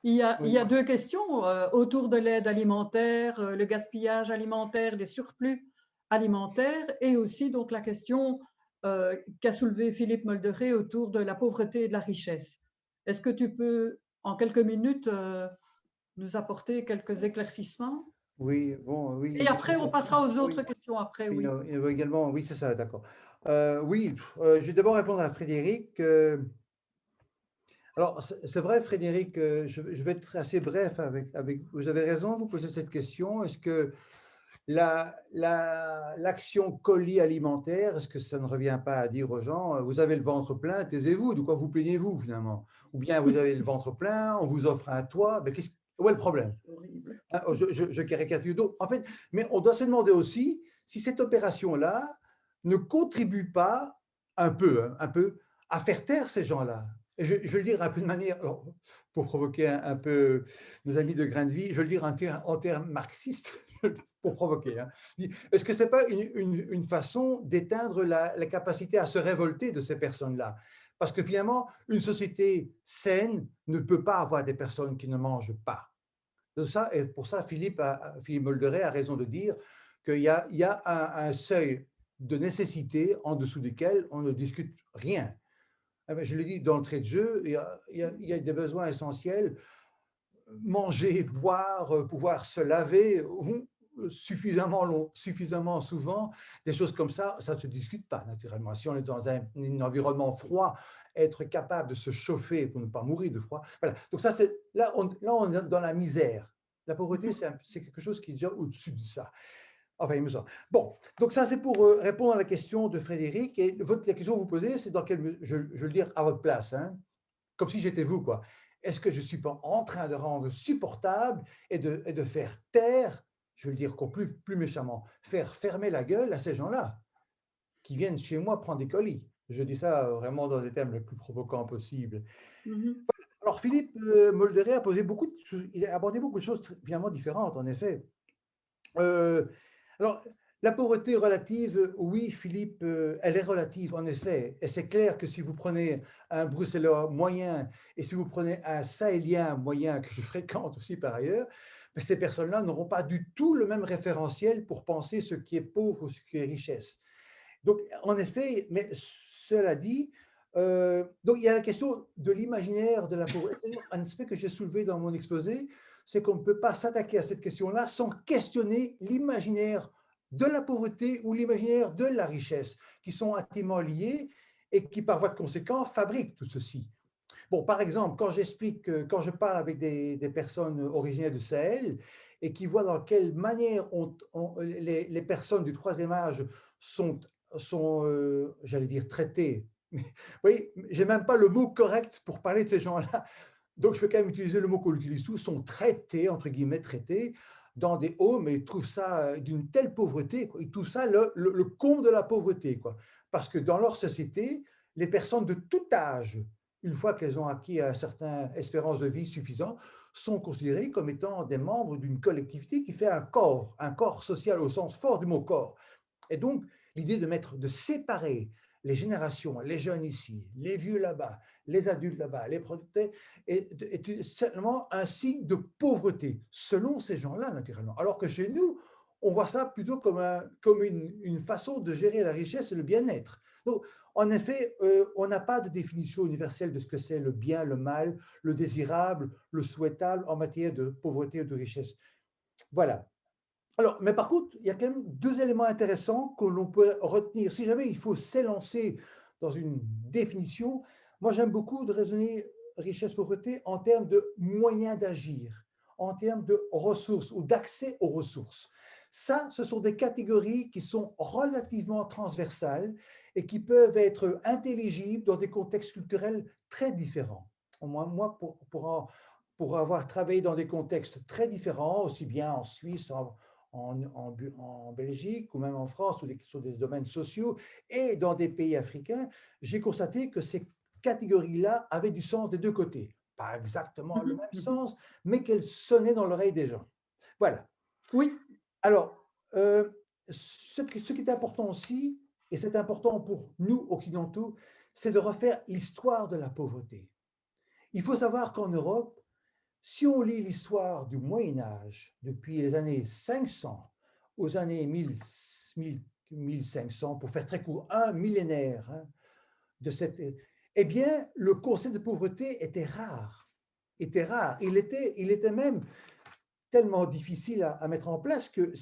il y a 2 questions autour de l'aide alimentaire, le gaspillage alimentaire, les surplus alimentaires, et aussi donc la question qu'a soulevée Philippe Molderet autour de la pauvreté et de la richesse. Est-ce que tu peux, en quelques minutes, nous apporter quelques éclaircissements? Oui, bon, oui. Et après, on passera aux autres questions après, oui. Également, oui, c'est ça, d'accord. Oui, je vais d'abord répondre à Frédéric. Alors, c'est vrai, Frédéric, je vais être assez bref avec vous. Avez raison, vous posez cette question. Est-ce que l'action colis alimentaire, est-ce que ça ne revient pas à dire aux gens, vous avez le ventre plein, taisez-vous, de quoi vous plaignez-vous finalement? Ou bien vous avez le ventre plein, on vous offre un toit, mais où est le problème? Hein, je caricature d'autres. En fait, mais on doit se demander aussi si cette opération-là ne contribue pas un peu à faire taire ces gens-là. Et je vais le dire un peu de manière, alors, pour provoquer un peu nos amis de Grain de Vie, je vais le dire en termes marxistes, pour provoquer. Hein. Est-ce que ce n'est pas une façon d'éteindre la capacité à se révolter de ces personnes-là? Parce que finalement, une société saine ne peut pas avoir des personnes qui ne mangent pas. Et pour ça, Philippe Molderet a raison de dire qu'il y a un seuil de nécessité en dessous duquel on ne discute rien. Je l'ai dit d'entrée de jeu, il y a des besoins essentiels, manger, boire, pouvoir se laver suffisamment souvent, des choses comme ça ne se discute pas naturellement. Si on est dans un environnement froid, être capable de se chauffer pour ne pas mourir de froid. Voilà. Donc ça, là, on est dans la misère. La pauvreté, c'est quelque chose qui est déjà au-dessus de ça. Enfin, il me semble. Bon, donc ça, c'est pour répondre à la question de Frédéric. Et la question que vous posez, c'est dans quelle je vais le dire à votre place, hein, comme si j'étais vous, quoi. Est-ce que je ne suis pas en train de rendre supportable et de faire taire, je veux le dire plus méchamment, faire fermer la gueule à ces gens-là qui viennent chez moi prendre des colis? Je dis ça vraiment dans des termes les plus provocants possibles. Alors, Philippe Molderet a abordé beaucoup de choses finalement différentes, en effet. Alors, la pauvreté relative, oui, Philippe, elle est relative, en effet. Et c'est clair que si vous prenez un Bruxellois moyen et si vous prenez un Sahélien moyen, que je fréquente aussi par ailleurs, mais ces personnes-là n'auront pas du tout le même référentiel pour penser ce qui est pauvre ou ce qui est richesse. Donc, en effet, mais cela dit, donc il y a la question de l'imaginaire de la pauvreté. C'est un aspect que j'ai soulevé dans mon exposé, c'est qu'on ne peut pas s'attaquer à cette question-là sans questionner l'imaginaire de la pauvreté ou l'imaginaire de la richesse, qui sont intimement liés et qui, par voie de conséquent, fabriquent tout ceci. Bon, par exemple, quand quand je parle avec des personnes originaires du Sahel et qui voient dans quelle manière les personnes du troisième âge sont j'allais dire, traitées. Oui, j'ai même pas le mot correct pour parler de ces gens-là. Donc, je vais quand même utiliser le mot qu'on utilise tous, sont traités, entre guillemets, traités dans des hauts, mais ils trouvent ça d'une telle pauvreté, quoi. Ils trouvent ça le comble de la pauvreté, quoi. Parce que dans leur société, les personnes de tout âge, une fois qu'elles ont acquis une certaine espérance de vie suffisante, sont considérées comme étant des membres d'une collectivité qui fait un corps social au sens fort du mot corps. Et donc, l'idée de séparer les générations, les jeunes ici, les vieux là-bas, les adultes là-bas, les producteurs, est seulement un signe de pauvreté, selon ces gens-là, naturellement. Alors que chez nous, on voit ça plutôt comme une façon de gérer la richesse et le bien-être. Donc, en effet, on n'a pas de définition universelle de ce que c'est le bien, le mal, le désirable, le souhaitable en matière de pauvreté ou de richesse. Voilà. Alors, mais par contre, il y a quand même deux éléments intéressants que l'on peut retenir. Si jamais il faut s'élancer dans une définition, moi j'aime beaucoup de raisonner richesse-pauvreté en termes de moyens d'agir, en termes de ressources ou d'accès aux ressources. Ça, ce sont des catégories qui sont relativement transversales et qui peuvent être intelligibles dans des contextes culturels très différents. Moi pour avoir travaillé dans des contextes très différents, aussi bien en Suisse, en Belgique ou même en France, sur des domaines sociaux et dans des pays africains, j'ai constaté que ces catégories-là avaient du sens des deux côtés. Pas exactement le même sens, mais qu'elles sonnaient dans l'oreille des gens. Voilà. Oui. Alors, ce qui est important aussi, et c'est important pour nous occidentaux, c'est de refaire l'histoire de la pauvreté. Il faut savoir qu'en Europe, si on lit l'histoire du Moyen-Âge, depuis les années 500 aux années 1500, pour faire très court, un millénaire, hein, eh bien, le concept de pauvreté était rare. Il était même tellement difficile à mettre en place que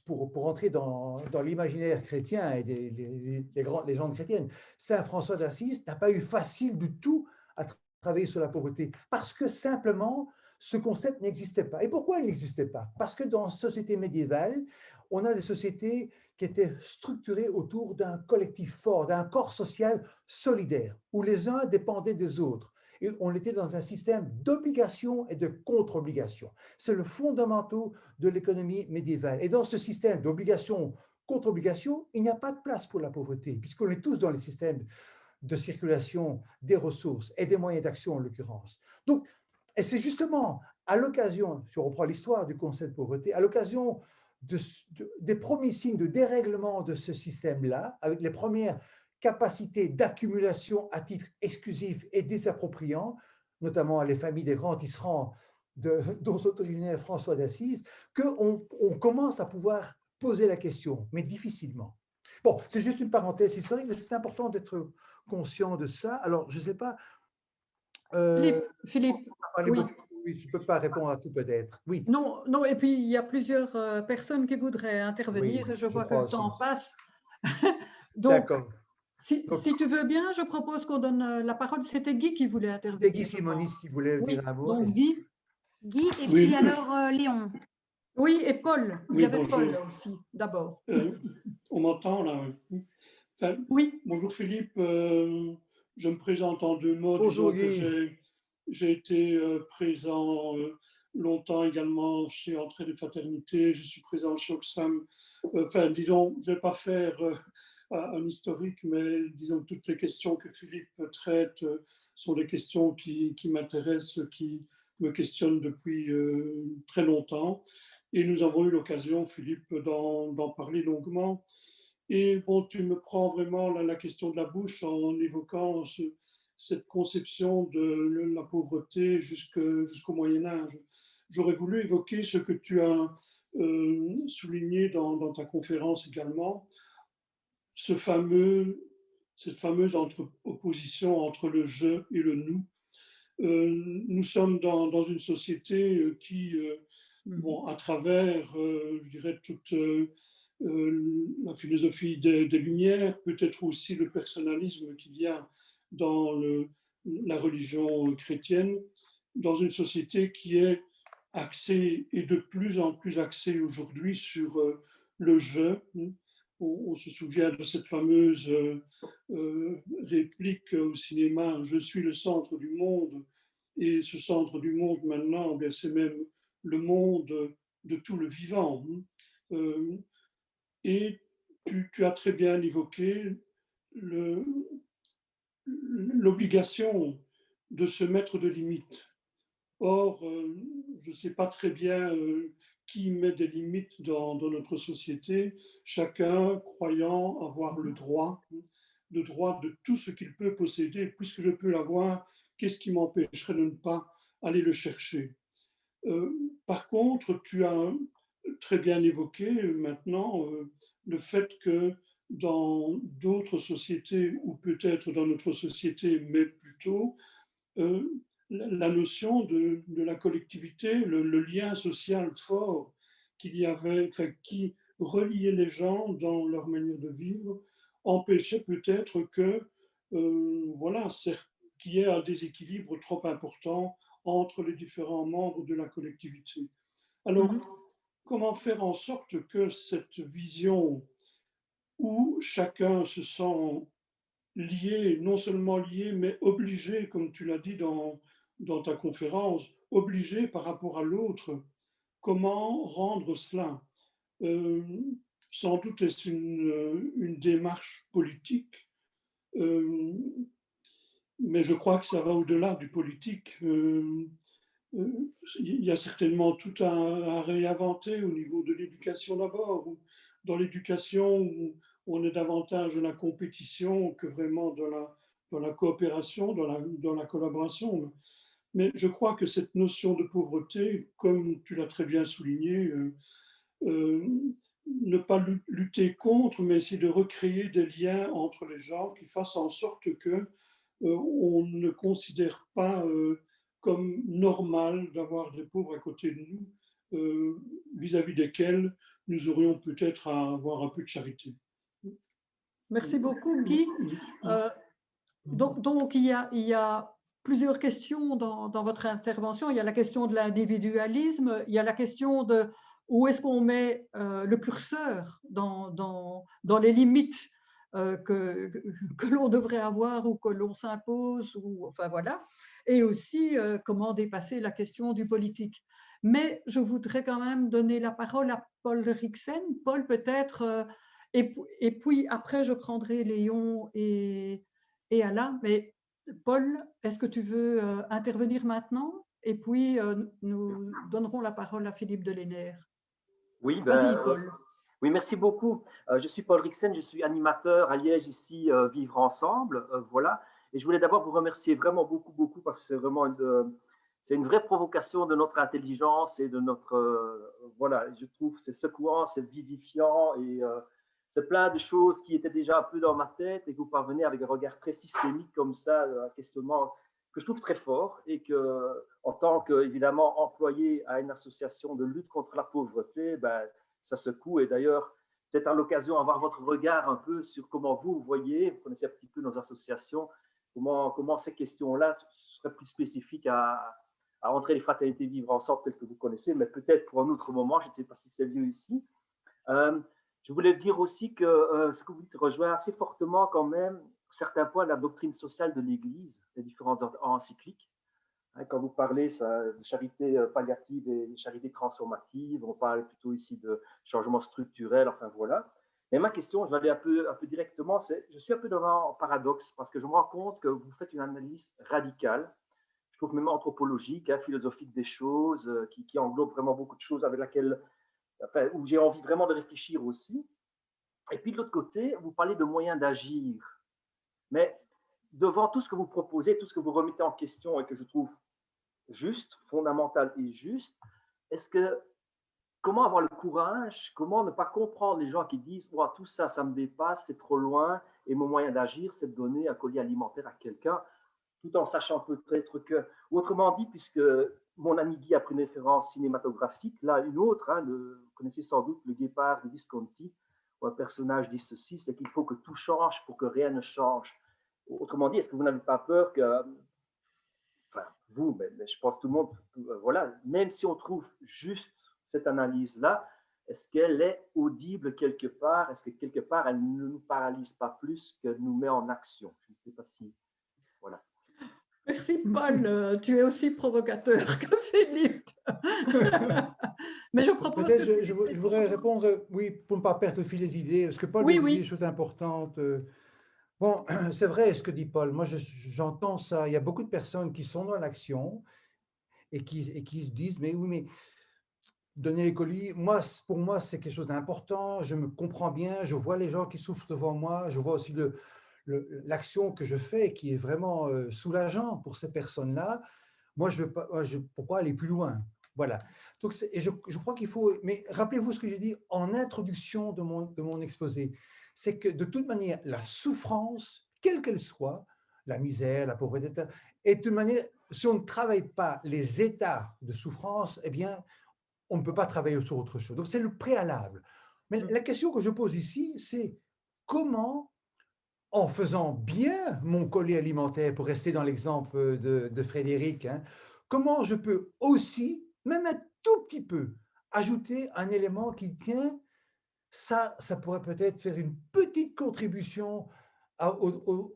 pour entrer dans l'imaginaire chrétien et les légendes chrétiennes, Saint François d'Assise n'a pas eu facile du tout à travailler sur la pauvreté, parce que simplement, ce concept n'existait pas. Et pourquoi il n'existait pas? Parce que dans la société médiévale, on a des sociétés qui étaient structurées autour d'un collectif fort, d'un corps social solidaire, où les uns dépendaient des autres. Et on était dans un système d'obligation et de contre-obligation. C'est le fondamental de l'économie médiévale. Et dans ce système d'obligation, contre-obligation, il n'y a pas de place pour la pauvreté, puisqu'on est tous dans les systèmes de circulation des ressources et des moyens d'action en l'occurrence. Donc, et c'est justement à l'occasion, si on reprend l'histoire du concept de pauvreté, à l'occasion des premiers signes de dérèglement de ce système-là, avec les premières capacités d'accumulation à titre exclusif et désappropriant, notamment les familles des grands tisserands dont sont originaires François d'Assise, qu'on commence à pouvoir poser la question, mais difficilement. Bon, c'est juste une parenthèse historique, mais c'est important d'être conscient de ça. Alors, je ne sais pas… Philippe, oui. Oui, je ne peux pas répondre à tout peut-être. Oui. Non, non, et puis il y a plusieurs personnes qui voudraient intervenir, Oui, et je vois que le temps passe. Donc, si tu veux bien, je propose qu'on donne la parole. C'était Guy qui voulait intervenir. C'était Guy Simonis qui voulait dire un mot. Donc Guy et puis alors Léon. Oui, et Paul. Il y avait bonjour. Paul aussi, d'abord. On m'entend là? Enfin, oui. Bonjour Philippe, je me présente en deux mots. Bonjour Disons Guy. que j'ai été présent longtemps également chez Entraide et Fraternité, je suis présent chez Oxfam. Enfin, disons, je ne vais pas faire un historique, mais disons que toutes les questions que Philippe traite sont des questions qui m'intéressent, qui me questionnent depuis très longtemps. Et nous avons eu l'occasion, Philippe, d'en parler longuement. Et bon, tu me prends vraiment la question de la bouche en évoquant cette conception de la pauvreté jusqu'au Moyen-Âge. J'aurais voulu évoquer ce que tu as souligné dans ta conférence également, ce fameux cette fameuse opposition entre le je et le nous. Nous sommes dans une société qui, bon, à travers, je dirais, toute la philosophie des Lumières, peut-être aussi le personnalisme qu'il y a dans la religion chrétienne, dans une société qui est axée et de plus en plus axée aujourd'hui sur le je. On se souvient de cette fameuse réplique au cinéma, je suis le centre du monde, et ce centre du monde maintenant, bien, c'est même le monde de tout le vivant. Et tu as très bien évoqué l'obligation de se mettre de limites. Or, je ne sais pas très bien qui met des limites dans notre société, chacun croyant avoir le droit de tout ce qu'il peut posséder. Puisque je peux l'avoir, qu'est-ce qui m'empêcherait de ne pas aller le chercher? Par contre, tu as très bien évoqué maintenant le fait que dans d'autres sociétés, ou peut-être dans notre société, mais plutôt, la notion de la collectivité, le lien social fort qu'il y avait, enfin, qui reliait les gens dans leur manière de vivre, empêchait peut-être que, voilà, qu'il y ait un déséquilibre trop important entre les différents membres de la collectivité. Alors, comment faire en sorte que cette vision où chacun se sent lié, non seulement lié, mais obligé, comme tu l'as dit dans ta conférence, obligé par rapport à l'autre, comment rendre cela? Sans doute est-ce une démarche politique, mais je crois que ça va au-delà du politique. Il y a certainement tout à réinventer au niveau de l'éducation d'abord. Dans l'éducation, on est davantage dans la compétition que vraiment dans la coopération, dans la collaboration. Mais je crois que cette notion de pauvreté, comme tu l'as très bien souligné, ne pas lutter contre, mais essayer de recréer des liens entre les gens qui fassent en sorte que on ne considère pas comme normal d'avoir des pauvres à côté de nous, vis-à-vis desquels nous aurions peut-être à avoir un peu de charité. Merci beaucoup, Guy. Donc il y a plusieurs questions dans votre intervention. Il y a la question de l'individualisme, il y a la question de où est-ce qu'on met le curseur dans les limites que l'on devrait avoir ou que l'on s'impose, ou enfin voilà, et aussi comment dépasser la question du politique. Mais je voudrais quand même donner la parole à Paul Rixen. Paul, peut-être, et puis après je prendrai Léon et Alain. Mais Paul, est-ce que tu veux intervenir maintenant? Et puis nous donnerons la parole à Philippe Delénère. Oui, vas-y Paul. Oui, merci beaucoup. Je suis Paul Rixen, je suis animateur à Liège, ici, Vivre Ensemble. Voilà. Et je voulais d'abord vous remercier vraiment beaucoup, parce que c'est vraiment une vraie provocation de notre intelligence et de notre… voilà, je trouve c'est secouant, c'est vivifiant et c'est plein de choses qui étaient déjà un peu dans ma tête et que vous parvenez avec un regard très systémique comme ça, un questionnement que je trouve très fort et que, en tant qu'évidemment employé à une association de lutte contre la pauvreté, ben, ça secoue. Et d'ailleurs, peut-être à l'occasion avoir votre regard un peu sur comment vous voyez, vous connaissez un petit peu nos associations, comment ces questions-là seraient plus spécifiques à entrer les fraternités vivre ensemble telles que vous connaissez, mais peut-être pour un autre moment, je ne sais pas si c'est lieu ici. Je voulais dire aussi que ce que vous dites rejoint assez fortement quand même certains points de la doctrine sociale de l'Église, les différentes encycliques. Quand vous parlez de charité palliative et de charité transformative, on parle plutôt ici de changement structurel, enfin voilà. Mais ma question, je vais aller un peu directement, c'est je suis un peu devant un paradoxe parce que je me rends compte que vous faites une analyse radicale, je trouve même anthropologique, philosophique des choses, qui englobe vraiment beaucoup de choses avec laquelle, enfin, où j'ai envie vraiment de réfléchir aussi. Et puis de l'autre côté, vous parlez de moyens d'agir. Mais devant tout ce que vous proposez, tout ce que vous remettez en question et que je trouve juste, fondamental et juste, comment avoir le courage, comment ne pas comprendre les gens qui disent oh, tout ça, ça me dépasse, c'est trop loin, Et mon moyen d'agir, c'est de donner un colis alimentaire à quelqu'un, tout en sachant peut-être que, autrement dit, puisque mon ami Guy a pris une référence cinématographique, là une autre, hein, vous connaissez sans doute le guépard de Visconti, où un personnage dit ceci, c'est qu'il faut que tout change pour que rien ne change. Autrement dit, est-ce que vous n'avez pas peur que, enfin vous, mais je pense tout le monde, voilà, même si on trouve juste cette analyse-là, est-ce qu'elle est audible quelque part? Est-ce que quelque part, elle ne nous paralyse pas plus qu'elle nous met en action? Je ne sais pas si... Voilà. Merci Paul, tu es aussi provocateur que Philippe. Mais je propose peut-être je voudrais répondre, oui, pour ne pas perdre le fil des idées, parce que Paul dit des choses importantes. Bon, c'est vrai ce que dit Paul, moi j'entends ça, il y a beaucoup de personnes qui sont dans l'action et qui se disent, mais oui, mais donner les colis, pour moi c'est quelque chose d'important, je me comprends bien, je vois les gens qui souffrent devant moi, je vois aussi l'action que je fais qui est vraiment soulageant pour ces personnes-là. Moi, je ne peux pas aller plus loin. Voilà. Donc, et je crois qu'il faut... Mais rappelez-vous ce que j'ai dit en introduction de mon exposé. C'est que de toute manière, la souffrance, quelle qu'elle soit, la misère, la pauvreté, et de toute manière, si on ne travaille pas les états de souffrance, eh bien, on ne peut pas travailler sur autre chose. Donc, c'est le préalable. Mais la question que je pose ici, c'est comment, en faisant bien mon colis alimentaire, pour rester dans l'exemple de Frédéric, hein, comment je peux aussi, même un tout petit peu, ajouter un élément qui tient, ça pourrait peut-être faire une petite contribution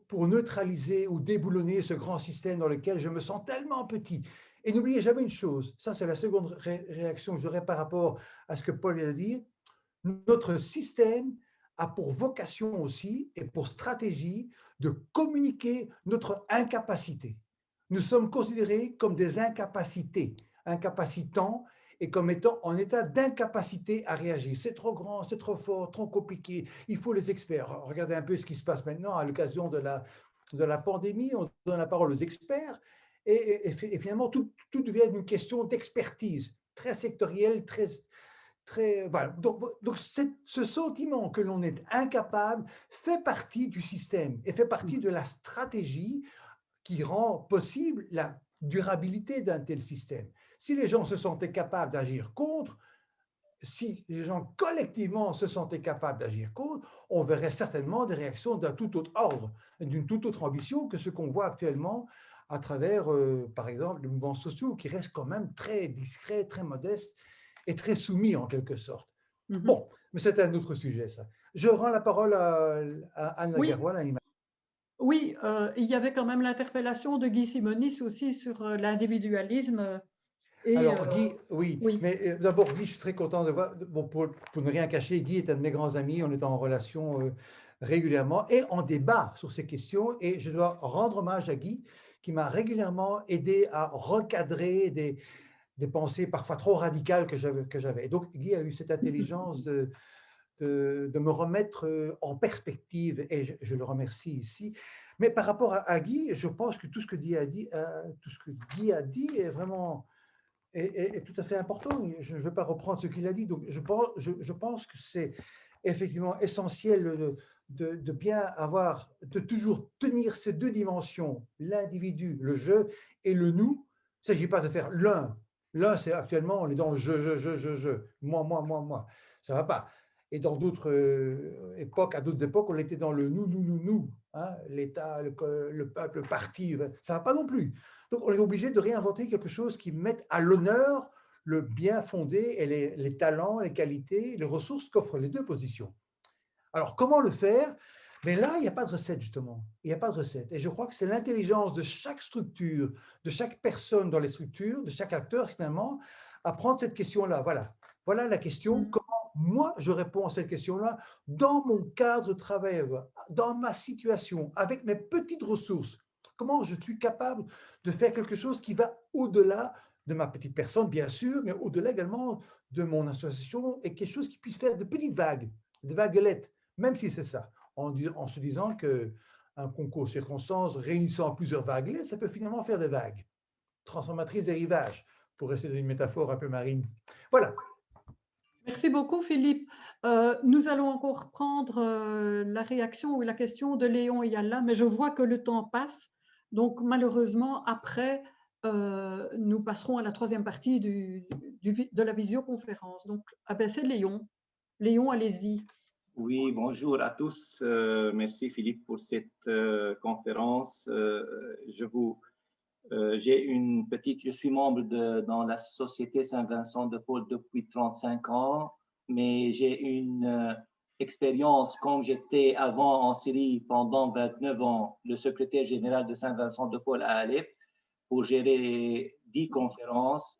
pour neutraliser ou déboulonner ce grand système dans lequel je me sens tellement petit. Et n'oubliez jamais une chose, ça c'est la seconde réaction que j'aurais par rapport à ce que Paul vient de dire, notre système a pour vocation aussi et pour stratégie de communiquer notre incapacité. Nous sommes considérés comme des incapacités, incapacitants et comme étant en état d'incapacité à réagir. C'est trop grand, c'est trop fort, trop compliqué, il faut les experts. Regardez un peu ce qui se passe maintenant à l'occasion de la pandémie, on donne la parole aux experts et finalement tout devient une question d'expertise, très sectorielle, voilà. Donc ce sentiment que l'on est incapable fait partie du système et fait partie de la stratégie qui rend possible la durabilité d'un tel système. Si les gens se sentaient capables d'agir contre, si les gens collectivement se sentaient capables d'agir contre, on verrait certainement des réactions d'un tout autre ordre, d'une toute autre ambition que ce qu'on voit actuellement à travers, par exemple, les mouvements sociaux qui restent quand même très discrets, très modestes, et très soumis en quelque sorte. Bon, mais c'est un autre sujet, ça. Je rends la parole à Anne Lagarrois, l'animatrice. Oui, il y avait quand même l'interpellation de Guy Simonis aussi sur l'individualisme. Alors, Guy, oui. Mais d'abord, Guy, je suis très content de voir, bon, pour ne rien cacher, Guy est un de mes grands amis, on est en relation régulièrement et on débat sur ces questions et je dois rendre hommage à Guy qui m'a régulièrement aidé à recadrer des pensées parfois trop radicales que j'avais. Et donc, Guy a eu cette intelligence de me remettre en perspective, et je le remercie ici. Mais par rapport à Guy, je pense que tout ce que Guy a dit est vraiment est tout à fait important. Je ne veux pas reprendre ce qu'il a dit. Donc, je pense que c'est effectivement essentiel de bien avoir, de toujours tenir ces deux dimensions, l'individu, le je, et le nous. Il ne s'agit pas de faire l'un. L'un, c'est actuellement, on est dans le je, moi. Ça ne va pas. Et dans d'autres époques, à d'autres époques, on était dans le nous. Hein, l'État, le peuple, le parti, ça ne va pas non plus. Donc, on est obligé de réinventer quelque chose qui mette à l'honneur le bien fondé et les talents, les qualités, les ressources qu'offrent les deux positions. Alors, comment le faire? Mais là, il n'y a pas de recette, justement. Il n'y a pas de recette. Et je crois que c'est l'intelligence de chaque structure, de chaque personne dans les structures, de chaque acteur, finalement, à prendre cette question-là. Voilà la question. Comment moi, je réponds à cette question-là dans mon cadre de travail, dans ma situation, avec mes petites ressources. Comment je suis capable de faire quelque chose qui va au-delà de ma petite personne, bien sûr, mais au-delà également de mon association, et quelque chose qui puisse faire de petites vagues, de vaguelettes, même si c'est ça, en se disant qu'un concours de circonstances réunissant plusieurs vaguelettes, ça peut finalement faire des vagues, transformatrices des rivages, pour rester dans une métaphore un peu marine. Voilà. Merci beaucoup, Philippe. Nous allons encore prendre la réaction ou la question de Léon et Yalla, mais je vois que le temps passe. Donc, malheureusement, après, nous passerons à la troisième partie de la visioconférence. Donc, ah ben, c'est Léon. Léon, allez-y. Oui, bonjour à tous. Merci Philippe pour cette conférence. Je suis membre dans la Société Saint-Vincent de Paul depuis 35 ans, mais j'ai une expérience comme j'étais avant en Syrie pendant 29 ans, le secrétaire général de Saint-Vincent de Paul à Alep, pour gérer 10 conférences,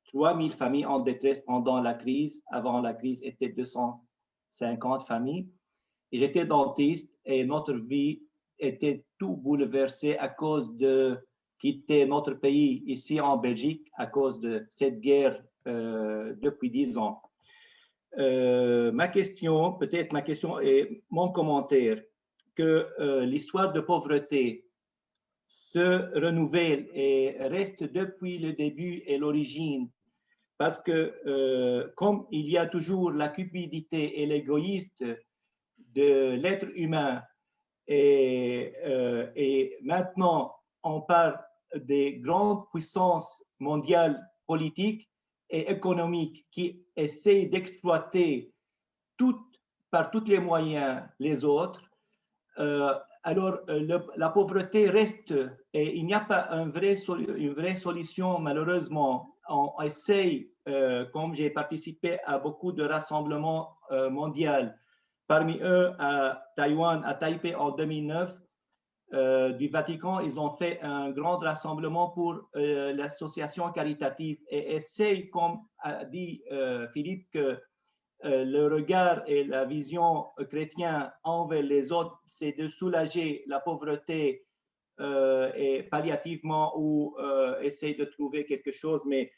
3000 familles en détresse pendant la crise. Avant la crise, était 250 familles. Et j'étais dentiste et notre vie était tout bouleversée à cause de quitter notre pays ici en Belgique à cause de cette guerre depuis 10 ans. Ma question et mon commentaire, que l'histoire de pauvreté se renouvelle et reste depuis le début et l'origine, parce que comme il y a toujours la cupidité et l'égoïsme de l'être humain, et maintenant on parle des grandes puissances mondiales politiques et économiques qui essaient d'exploiter par tous les moyens les autres, alors la pauvreté reste et il n'y a pas une vraie solution malheureusement. On essaye, comme j'ai participé à beaucoup de rassemblements mondiaux, parmi eux à Taïwan, à Taipei en 2009, du Vatican, ils ont fait un grand rassemblement pour l'association caritative et essayent, comme a dit Philippe, que le regard et la vision chrétienne envers les autres, c'est de soulager la pauvreté et palliativement ou essayer de trouver quelque chose. Mais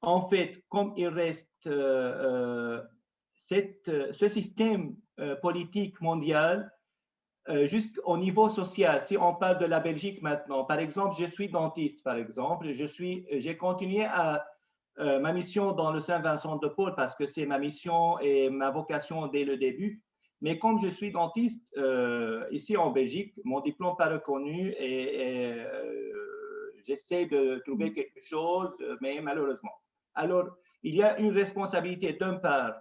en fait, comme il reste ce système politique mondial, jusqu'au niveau social, si on parle de la Belgique maintenant, par exemple, je suis dentiste, par exemple, j'ai continué à ma mission dans le Saint-Vincent de Paul parce que c'est ma mission et ma vocation dès le début. Mais comme je suis dentiste ici en Belgique, mon diplôme pas reconnu et j'essaie de trouver quelque chose, mais malheureusement. Alors, il y a une responsabilité d'un part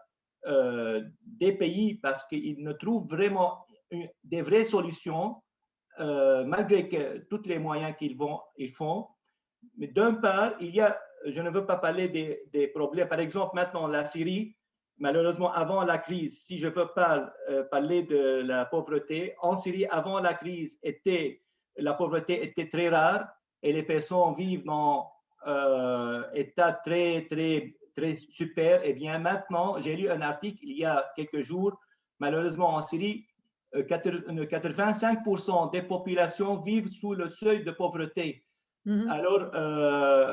des pays parce qu'ils ne trouvent vraiment des vraies solutions malgré tous les moyens qu'ils font. Mais d'un part, je ne veux pas parler des problèmes. Par exemple, maintenant, la Syrie, malheureusement, avant la crise, si je veux parler de la pauvreté, en Syrie, avant la crise, la pauvreté était très rare et les personnes vivent dans un état très, très, très super. Et bien maintenant, j'ai lu un article il y a quelques jours, malheureusement en Syrie, 85% des populations vivent sous le seuil de pauvreté. Alors,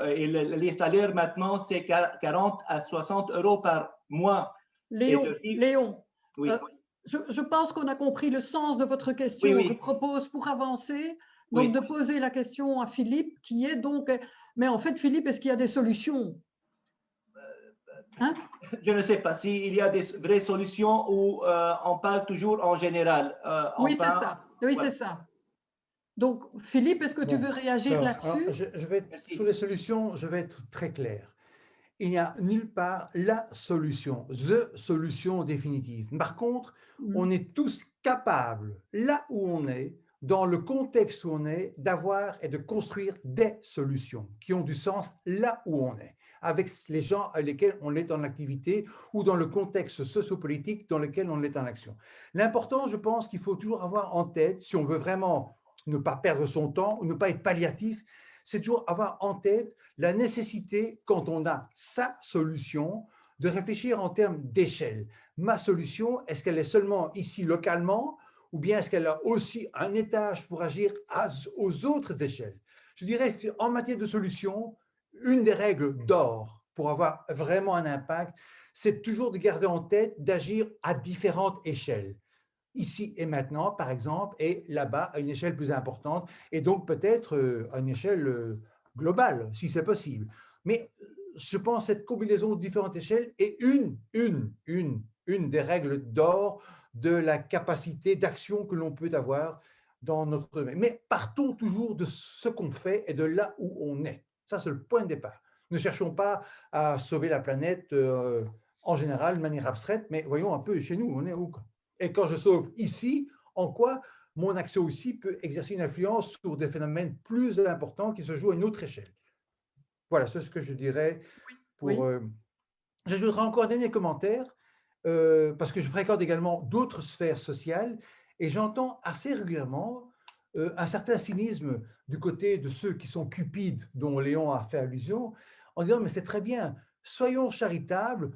les salaires maintenant, c'est 40 à 60 euros par mois. Léon, oui. Je pense qu'on a compris le sens de votre question. Oui. Je propose pour avancer donc de poser la question à Philippe, qui est donc… Mais en fait, Philippe, est-ce qu'il y a des solutions? Je ne sais pas s'il y a des vraies solutions ou on parle toujours en général. Oui, c'est ça. Oui, c'est ça. Donc, Philippe, est-ce que tu veux réagir là-dessus? Sur les solutions, je vais être très clair. Il n'y a nulle part la solution, the solution définitive. Par contre, on est tous capables, là où on est, dans le contexte où on est, d'avoir et de construire des solutions qui ont du sens là où on est, avec les gens avec lesquels on est en activité ou dans le contexte sociopolitique dans lequel on est en action. L'important, je pense qu'il faut toujours avoir en tête, si on veut vraiment ne pas perdre son temps ou ne pas être palliatif, c'est toujours avoir en tête la nécessité, quand on a sa solution, de réfléchir en termes d'échelle. Ma solution, est-ce qu'elle est seulement ici localement ou bien est-ce qu'elle a aussi un étage pour agir aux autres échelles? Je dirais qu'en matière de solution, une des règles d'or pour avoir vraiment un impact, c'est toujours de garder en tête d'agir à différentes échelles. Ici et maintenant, par exemple, et là-bas, à une échelle plus importante, et donc peut-être à une échelle globale, si c'est possible. Mais je pense que cette combinaison de différentes échelles est une une des règles d'or de la capacité d'action que l'on peut avoir dans notre... Mais partons toujours de ce qu'on fait et de là où on est. Ça, c'est le point de départ. Ne cherchons pas à sauver la planète en général, de manière abstraite, mais voyons un peu chez nous, on est où? Et quand je sauve ici, en quoi mon action aussi peut exercer une influence sur des phénomènes plus importants qui se jouent à une autre échelle? Voilà, c'est ce que je dirais pour... J'ajouterai encore un dernier commentaire, parce que je fréquente également d'autres sphères sociales et j'entends assez régulièrement un certain cynisme du côté de ceux qui sont cupides, dont Léon a fait allusion, en disant, mais c'est très bien, soyons charitables,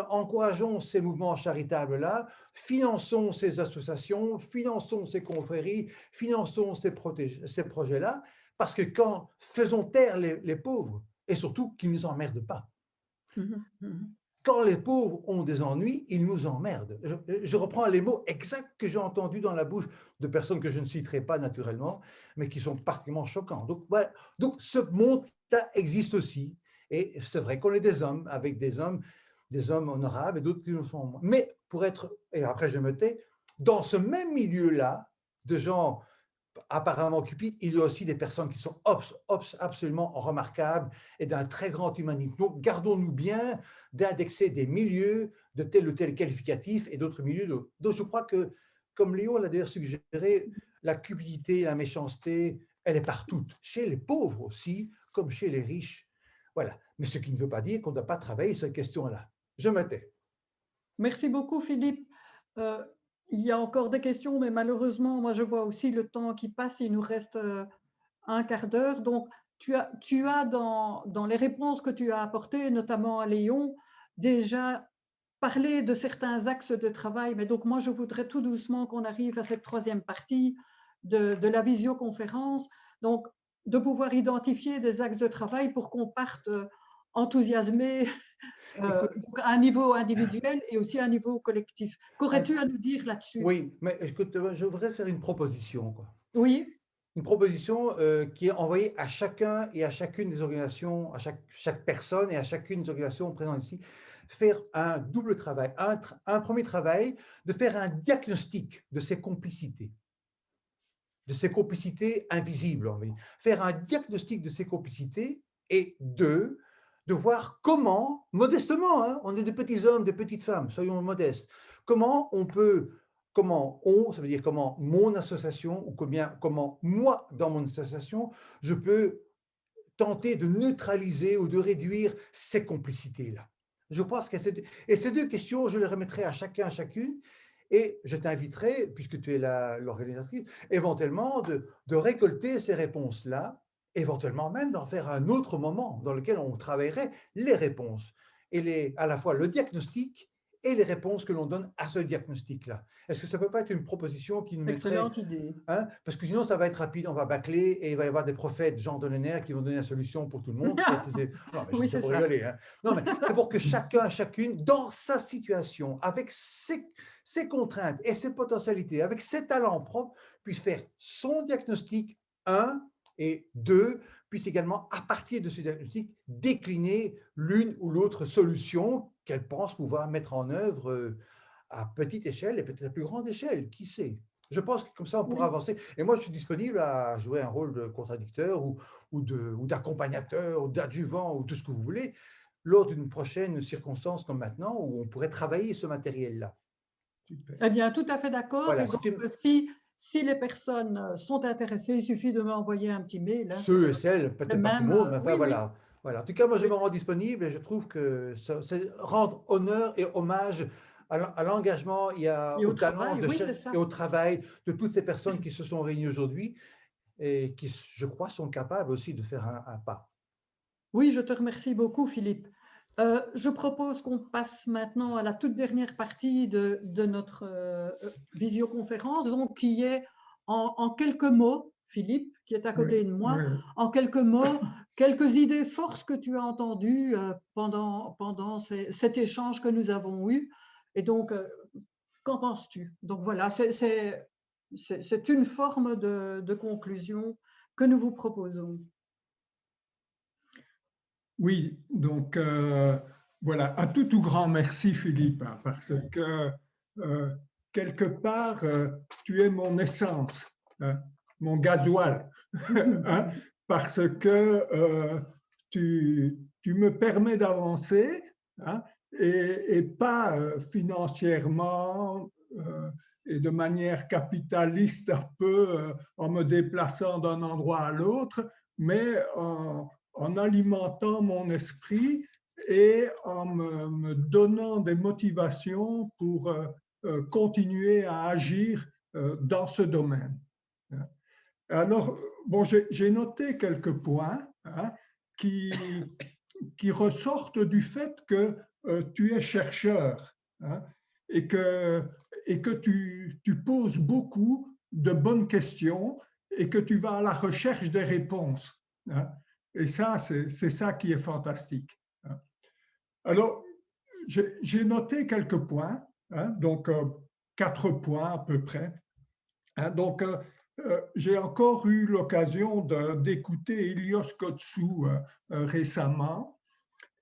encourageons ces mouvements charitables-là, finançons ces associations, finançons ces confréries, finançons ces projets-là, parce que quand faisons taire les pauvres, et surtout qu'ils ne nous emmerdent pas. Quand les pauvres ont des ennuis, ils nous emmerdent. Je reprends les mots exacts que j'ai entendus dans la bouche de personnes que je ne citerai pas naturellement, mais qui sont particulièrement choquants. Donc, voilà. Donc ce monde-là existe aussi. Et c'est vrai qu'on est des hommes, avec des hommes honorables et d'autres qui le sont moins. Mais pour être, et après je me tais, dans ce même milieu-là, de gens apparemment cupides, il y a aussi des personnes qui sont absolument remarquables et d'un très grand humanisme. Donc, gardons-nous bien d'indexer des milieux de tel ou tel qualificatif et d'autres milieux d'autres. Donc, je crois que, comme Léon l'a d'ailleurs suggéré, la cupidité, la méchanceté, elle est partout, chez les pauvres aussi, comme chez les riches. Voilà. Mais ce qui ne veut pas dire qu'on ne doit pas travailler sur cette question-là. Je me tais. Merci beaucoup, Philippe. Il y a encore des questions, mais malheureusement, moi, je vois aussi le temps qui passe. Il nous reste un quart d'heure. Donc, tu as dans les réponses que tu as apportées, notamment à Léon, déjà parlé de certains axes de travail. Mais donc, moi, je voudrais tout doucement qu'on arrive à cette troisième partie de la visioconférence. Donc, de pouvoir identifier des axes de travail pour qu'on parte enthousiasmé donc à un niveau individuel et aussi à un niveau collectif. Qu'aurais-tu à nous dire là-dessus? Oui, mais écoute, je voudrais faire une proposition, quoi. Oui. Une proposition qui est envoyée à chacun et à chacune des organisations, à chaque personne et à chacune des organisations présentes ici, faire un double travail. Un premier travail, de faire un diagnostic de ces complicités invisibles. Faire un diagnostic de ces complicités et deux, de voir comment, modestement, hein, on est des petits hommes, des petites femmes, soyons modestes, comment ça veut dire comment mon association ou comment moi, dans mon association, je peux tenter de neutraliser ou de réduire ces complicités-là. Je pense que ces deux questions, je les remettrai à chacun, à chacune, et je t'inviterai, puisque tu es l'organisatrice, éventuellement de récolter ces réponses-là, éventuellement même d'en faire un autre moment dans lequel on travaillerait les réponses, et à la fois le diagnostic et les réponses que l'on donne à ce diagnostic-là. Est-ce que ça ne peut pas être une proposition qui nous mettrait... Excellente idée. Hein, parce que sinon, ça va être rapide, on va bâcler et il va y avoir des prophètes, Jean Donner, qui vont donner la solution pour tout le monde. Non, mais oui, c'est pour ça. rigoler. Hein. Non, mais c'est pour que chacun, chacune, dans sa situation, avec ses contraintes et ses potentialités, avec ses talents propres, puisse faire son diagnostic, un, et deux, puisse également, à partir de ce diagnostic, décliner l'une ou l'autre solution qu'elle pense pouvoir mettre en œuvre à petite échelle et peut-être à plus grande échelle, qui sait. Je pense que comme ça, on pourra avancer. Et moi, je suis disponible à jouer un rôle de contradicteur ou d'accompagnateur ou d'adjuvant ou tout ce que vous voulez, lors d'une prochaine circonstance comme maintenant, où on pourrait travailler ce matériel-là. Eh bien, tout à fait d'accord. Voilà, et donc, si les personnes sont intéressées, il suffit de m'envoyer un petit mail. Hein, ceux et celles, peut-être pas tout le monde, mais enfin oui, voilà. Oui. Voilà. En tout cas, moi, je me rends disponible et je trouve que ça rendre honneur et hommage à l'engagement et au talent et au travail de toutes ces personnes qui se sont réunies aujourd'hui et qui, je crois, sont capables aussi de faire un pas. Oui, je te remercie beaucoup, Philippe. Je propose qu'on passe maintenant à la toute dernière partie de notre visioconférence, donc qui est en quelques mots, Philippe, qui est à côté de moi, en quelques mots, quelques idées forces que tu as entendues pendant cet échange que nous avons eu. Et donc, qu'en penses-tu? Donc voilà, c'est une forme de conclusion que nous vous proposons. Oui, donc Voilà, un tout grand merci Philippe, hein, parce que quelque part, tu es mon essence, hein, mon gasoil, hein, parce que tu me permets d'avancer, hein, et pas financièrement et de manière capitaliste un peu en me déplaçant d'un endroit à l'autre, mais en alimentant mon esprit et en me donnant des motivations pour continuer à agir dans ce domaine. Alors, bon, j'ai noté quelques points, hein, qui ressortent du fait que tu es chercheur, hein, et que tu poses beaucoup de bonnes questions et que tu vas à la recherche des réponses, hein. Et ça, c'est ça qui est fantastique, hein. Alors, j'ai noté quelques points, hein, donc 4 points à peu près, hein. Donc, j'ai encore eu l'occasion d'écouter Ilios Kotsou récemment,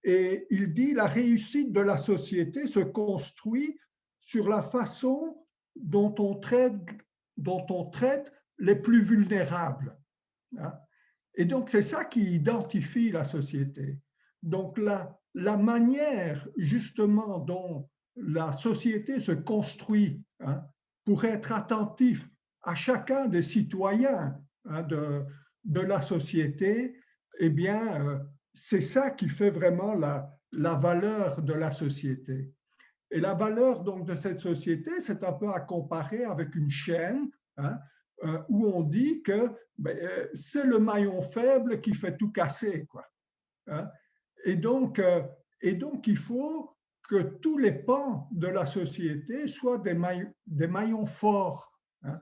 et il dit: la réussite de la société se construit sur la façon dont on traite les plus vulnérables, hein. Et donc, c'est ça qui identifie la société. Donc, la manière justement dont la société se construit, hein, pour être attentif à chacun des citoyens, hein, de la société, eh bien, c'est ça qui fait vraiment la valeur de la société. Et la valeur donc de cette société, c'est un peu à comparer avec une chaîne, hein, où on dit que c'est le maillon faible qui fait tout casser, quoi, hein. Et donc, il faut que tous les pans de la société soient des maillons forts, hein.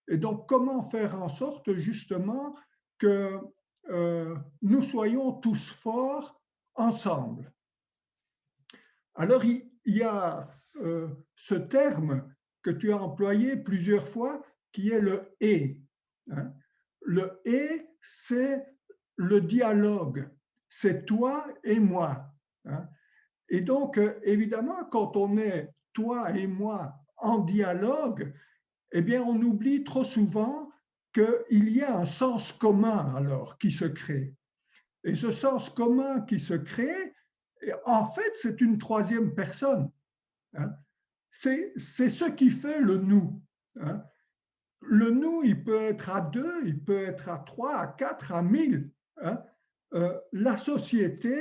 Et donc, comment faire en sorte justement que nous soyons tous forts ensemble? Alors, il y a ce terme que tu as employé plusieurs fois, qui est le « et ». Le « et », c'est le dialogue, c'est toi et moi, hein. Et donc, évidemment, quand on est toi et moi en dialogue, eh bien, on oublie trop souvent qu'il y a un sens commun alors qui se crée. Et ce sens commun qui se crée, en fait, c'est une troisième personne, hein. C'est ce qui fait le nous, hein. Le nous, il peut être à 2, il peut être à 3, à 4, à 1000, hein. La société,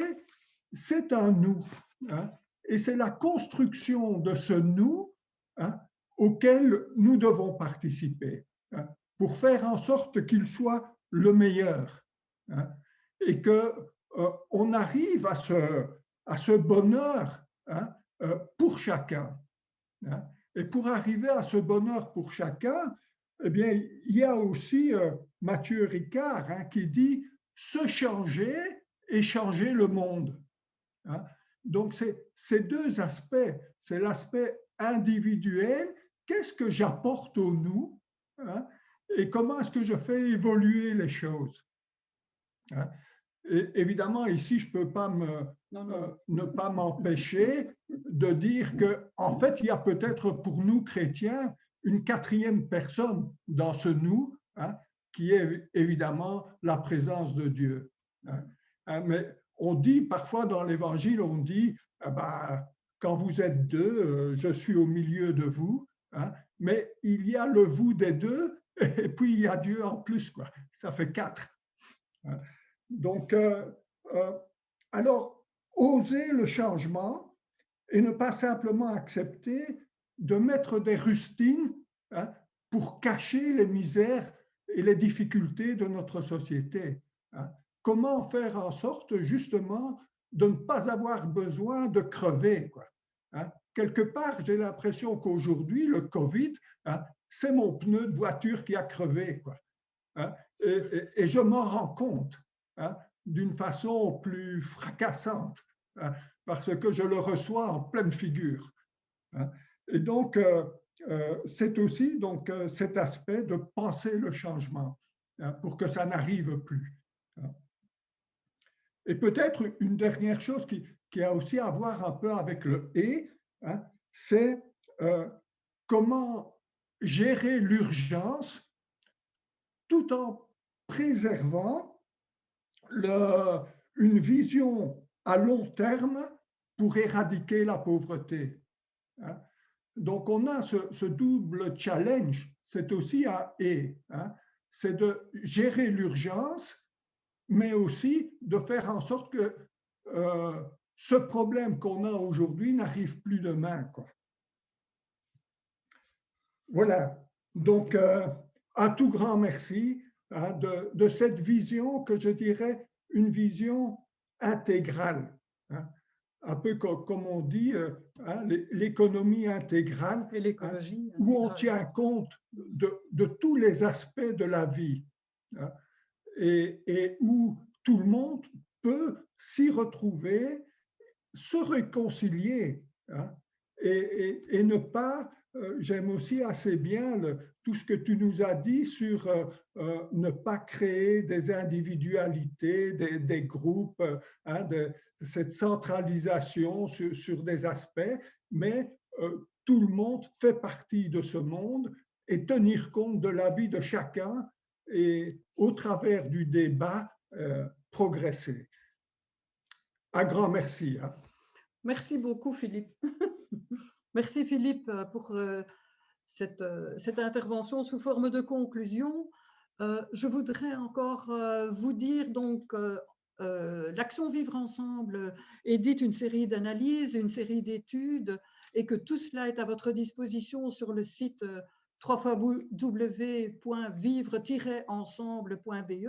c'est un nous, hein, et c'est la construction de ce nous, hein, auquel nous devons participer, hein, pour faire en sorte qu'il soit le meilleur, hein, et qu'on arrive à ce bonheur, hein, pour chacun, hein. Et pour arriver à ce bonheur pour chacun, eh bien, il y a aussi Mathieu Ricard, hein, qui dit « se changer et changer le monde », hein. Donc, c'est ces deux aspects, c'est l'aspect individuel, qu'est-ce que j'apporte au nous, hein, et comment est-ce que je fais évoluer les choses, hein. Et évidemment, ici, je ne peux pas ne pas m'empêcher de dire qu'en fait, il y a peut-être pour nous chrétiens une quatrième personne dans ce nous, hein, qui est évidemment la présence de Dieu, hein. Mais on dit parfois dans l'Évangile, on dit quand vous êtes deux, je suis au milieu de vous, hein, mais il y a le vous des deux et puis il y a Dieu en plus, quoi. Ça fait 4, hein. Donc, alors, oser le changement et ne pas simplement accepter de mettre des rustines, hein, pour cacher les misères et les difficultés de notre société, hein. Comment faire en sorte justement de ne pas avoir besoin de crever, quoi, hein. Quelque part, j'ai l'impression qu'aujourd'hui, le Covid, hein, c'est mon pneu de voiture qui a crevé, quoi, hein, et je m'en rends compte, hein, d'une façon plus fracassante, hein, parce que je le reçois en pleine figure, hein. Et donc, c'est aussi donc, cet aspect de penser le changement, hein, pour que ça n'arrive plus, hein. Et peut-être une dernière chose qui qui a aussi à voir un peu avec le « et hein, », c'est comment gérer l'urgence tout en préservant une vision à long terme pour éradiquer la pauvreté. Hein. Donc, on a ce double challenge, c'est aussi un « et hein, », c'est de gérer l'urgence, mais aussi de faire en sorte que ce problème qu'on a aujourd'hui n'arrive plus demain, quoi. Voilà, donc un tout grand merci hein, de cette vision que je dirais une vision intégrale. Hein. Un peu comme on dit, hein, l'économie intégrale, et l'écologie, hein, où on tient compte de tous les aspects de la vie hein, et où tout le monde peut s'y retrouver, se réconcilier hein, et ne pas, j'aime aussi assez bien tout ce que tu nous as dit sur ne pas créer des individualités, des groupes, hein, cette centralisation sur des aspects, mais tout le monde fait partie de ce monde et tenir compte de la vie de chacun et au travers du débat, progresser. Un grand merci. Hein. Merci beaucoup, Philippe. Merci, Philippe, pour cette intervention sous forme de conclusion. Je voudrais encore vous dire, donc, l'Action Vivre Ensemble édite une série d'analyses, une série d'études, et que tout cela est à votre disposition sur le site www.vivre-ensemble.be,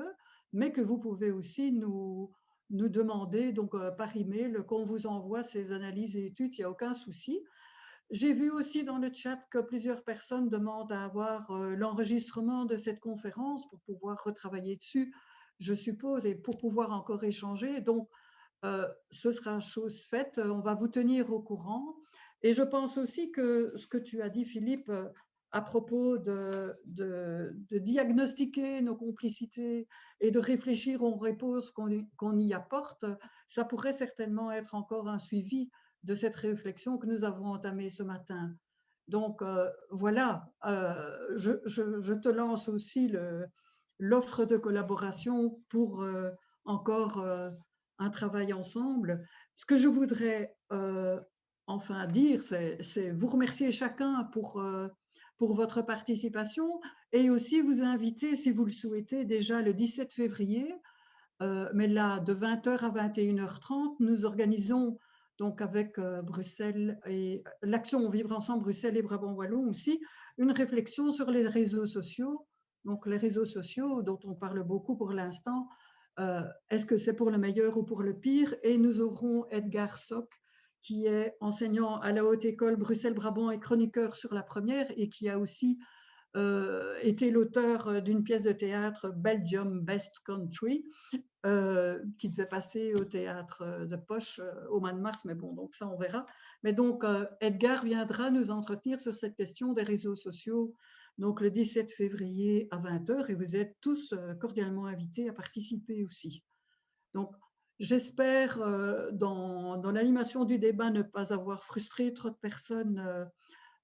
mais que vous pouvez aussi nous demander donc, par email qu'on vous envoie ces analyses et études, il n'y a aucun souci. J'ai vu aussi dans le chat que plusieurs personnes demandent à avoir l'enregistrement de cette conférence pour pouvoir retravailler dessus, je suppose, et pour pouvoir encore échanger. Donc, ce sera chose faite, on va vous tenir au courant. Et je pense aussi que ce que tu as dit, Philippe, à propos de diagnostiquer nos complicités et de réfléchir aux réponses qu'on y apporte, ça pourrait certainement être encore un suivi de cette réflexion que nous avons entamée ce matin. Donc, voilà, je te lance aussi l'offre de collaboration pour encore un travail ensemble. Ce que je voudrais enfin dire, c'est vous remercier chacun pour votre participation et aussi vous inviter, si vous le souhaitez, déjà le 17 février, mais là, de 20h à 21h30, nous organisons donc avec Bruxelles et l'Action Vivre Ensemble Bruxelles et Brabant Wallon aussi, une réflexion sur les réseaux sociaux. Donc les réseaux sociaux dont on parle beaucoup pour l'instant, est-ce que c'est pour le meilleur ou pour le pire? Et nous aurons Edgar Sock, qui est enseignant à la Haute École Bruxelles-Brabant et chroniqueur sur la première et qui a aussi été l'auteur d'une pièce de théâtre Belgium Best Country, qui devait passer au théâtre de Poche au mois de mars, mais bon, donc ça on verra. Mais donc Edgar viendra nous entretenir sur cette question des réseaux sociaux, donc le 17 février à 20h, et vous êtes tous cordialement invités à participer aussi. Donc j'espère dans l'animation du débat ne pas avoir frustré trop de personnes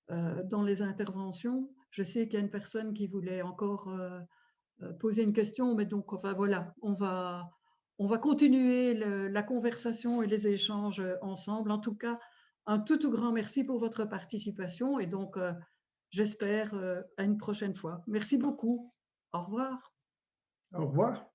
dans les interventions. Je sais qu'il y a une personne qui voulait encore poser une question, mais donc enfin, voilà, on va continuer la conversation et les échanges ensemble. En tout cas, un tout grand merci pour votre participation et donc j'espère à une prochaine fois. Merci beaucoup. Au revoir. Au revoir.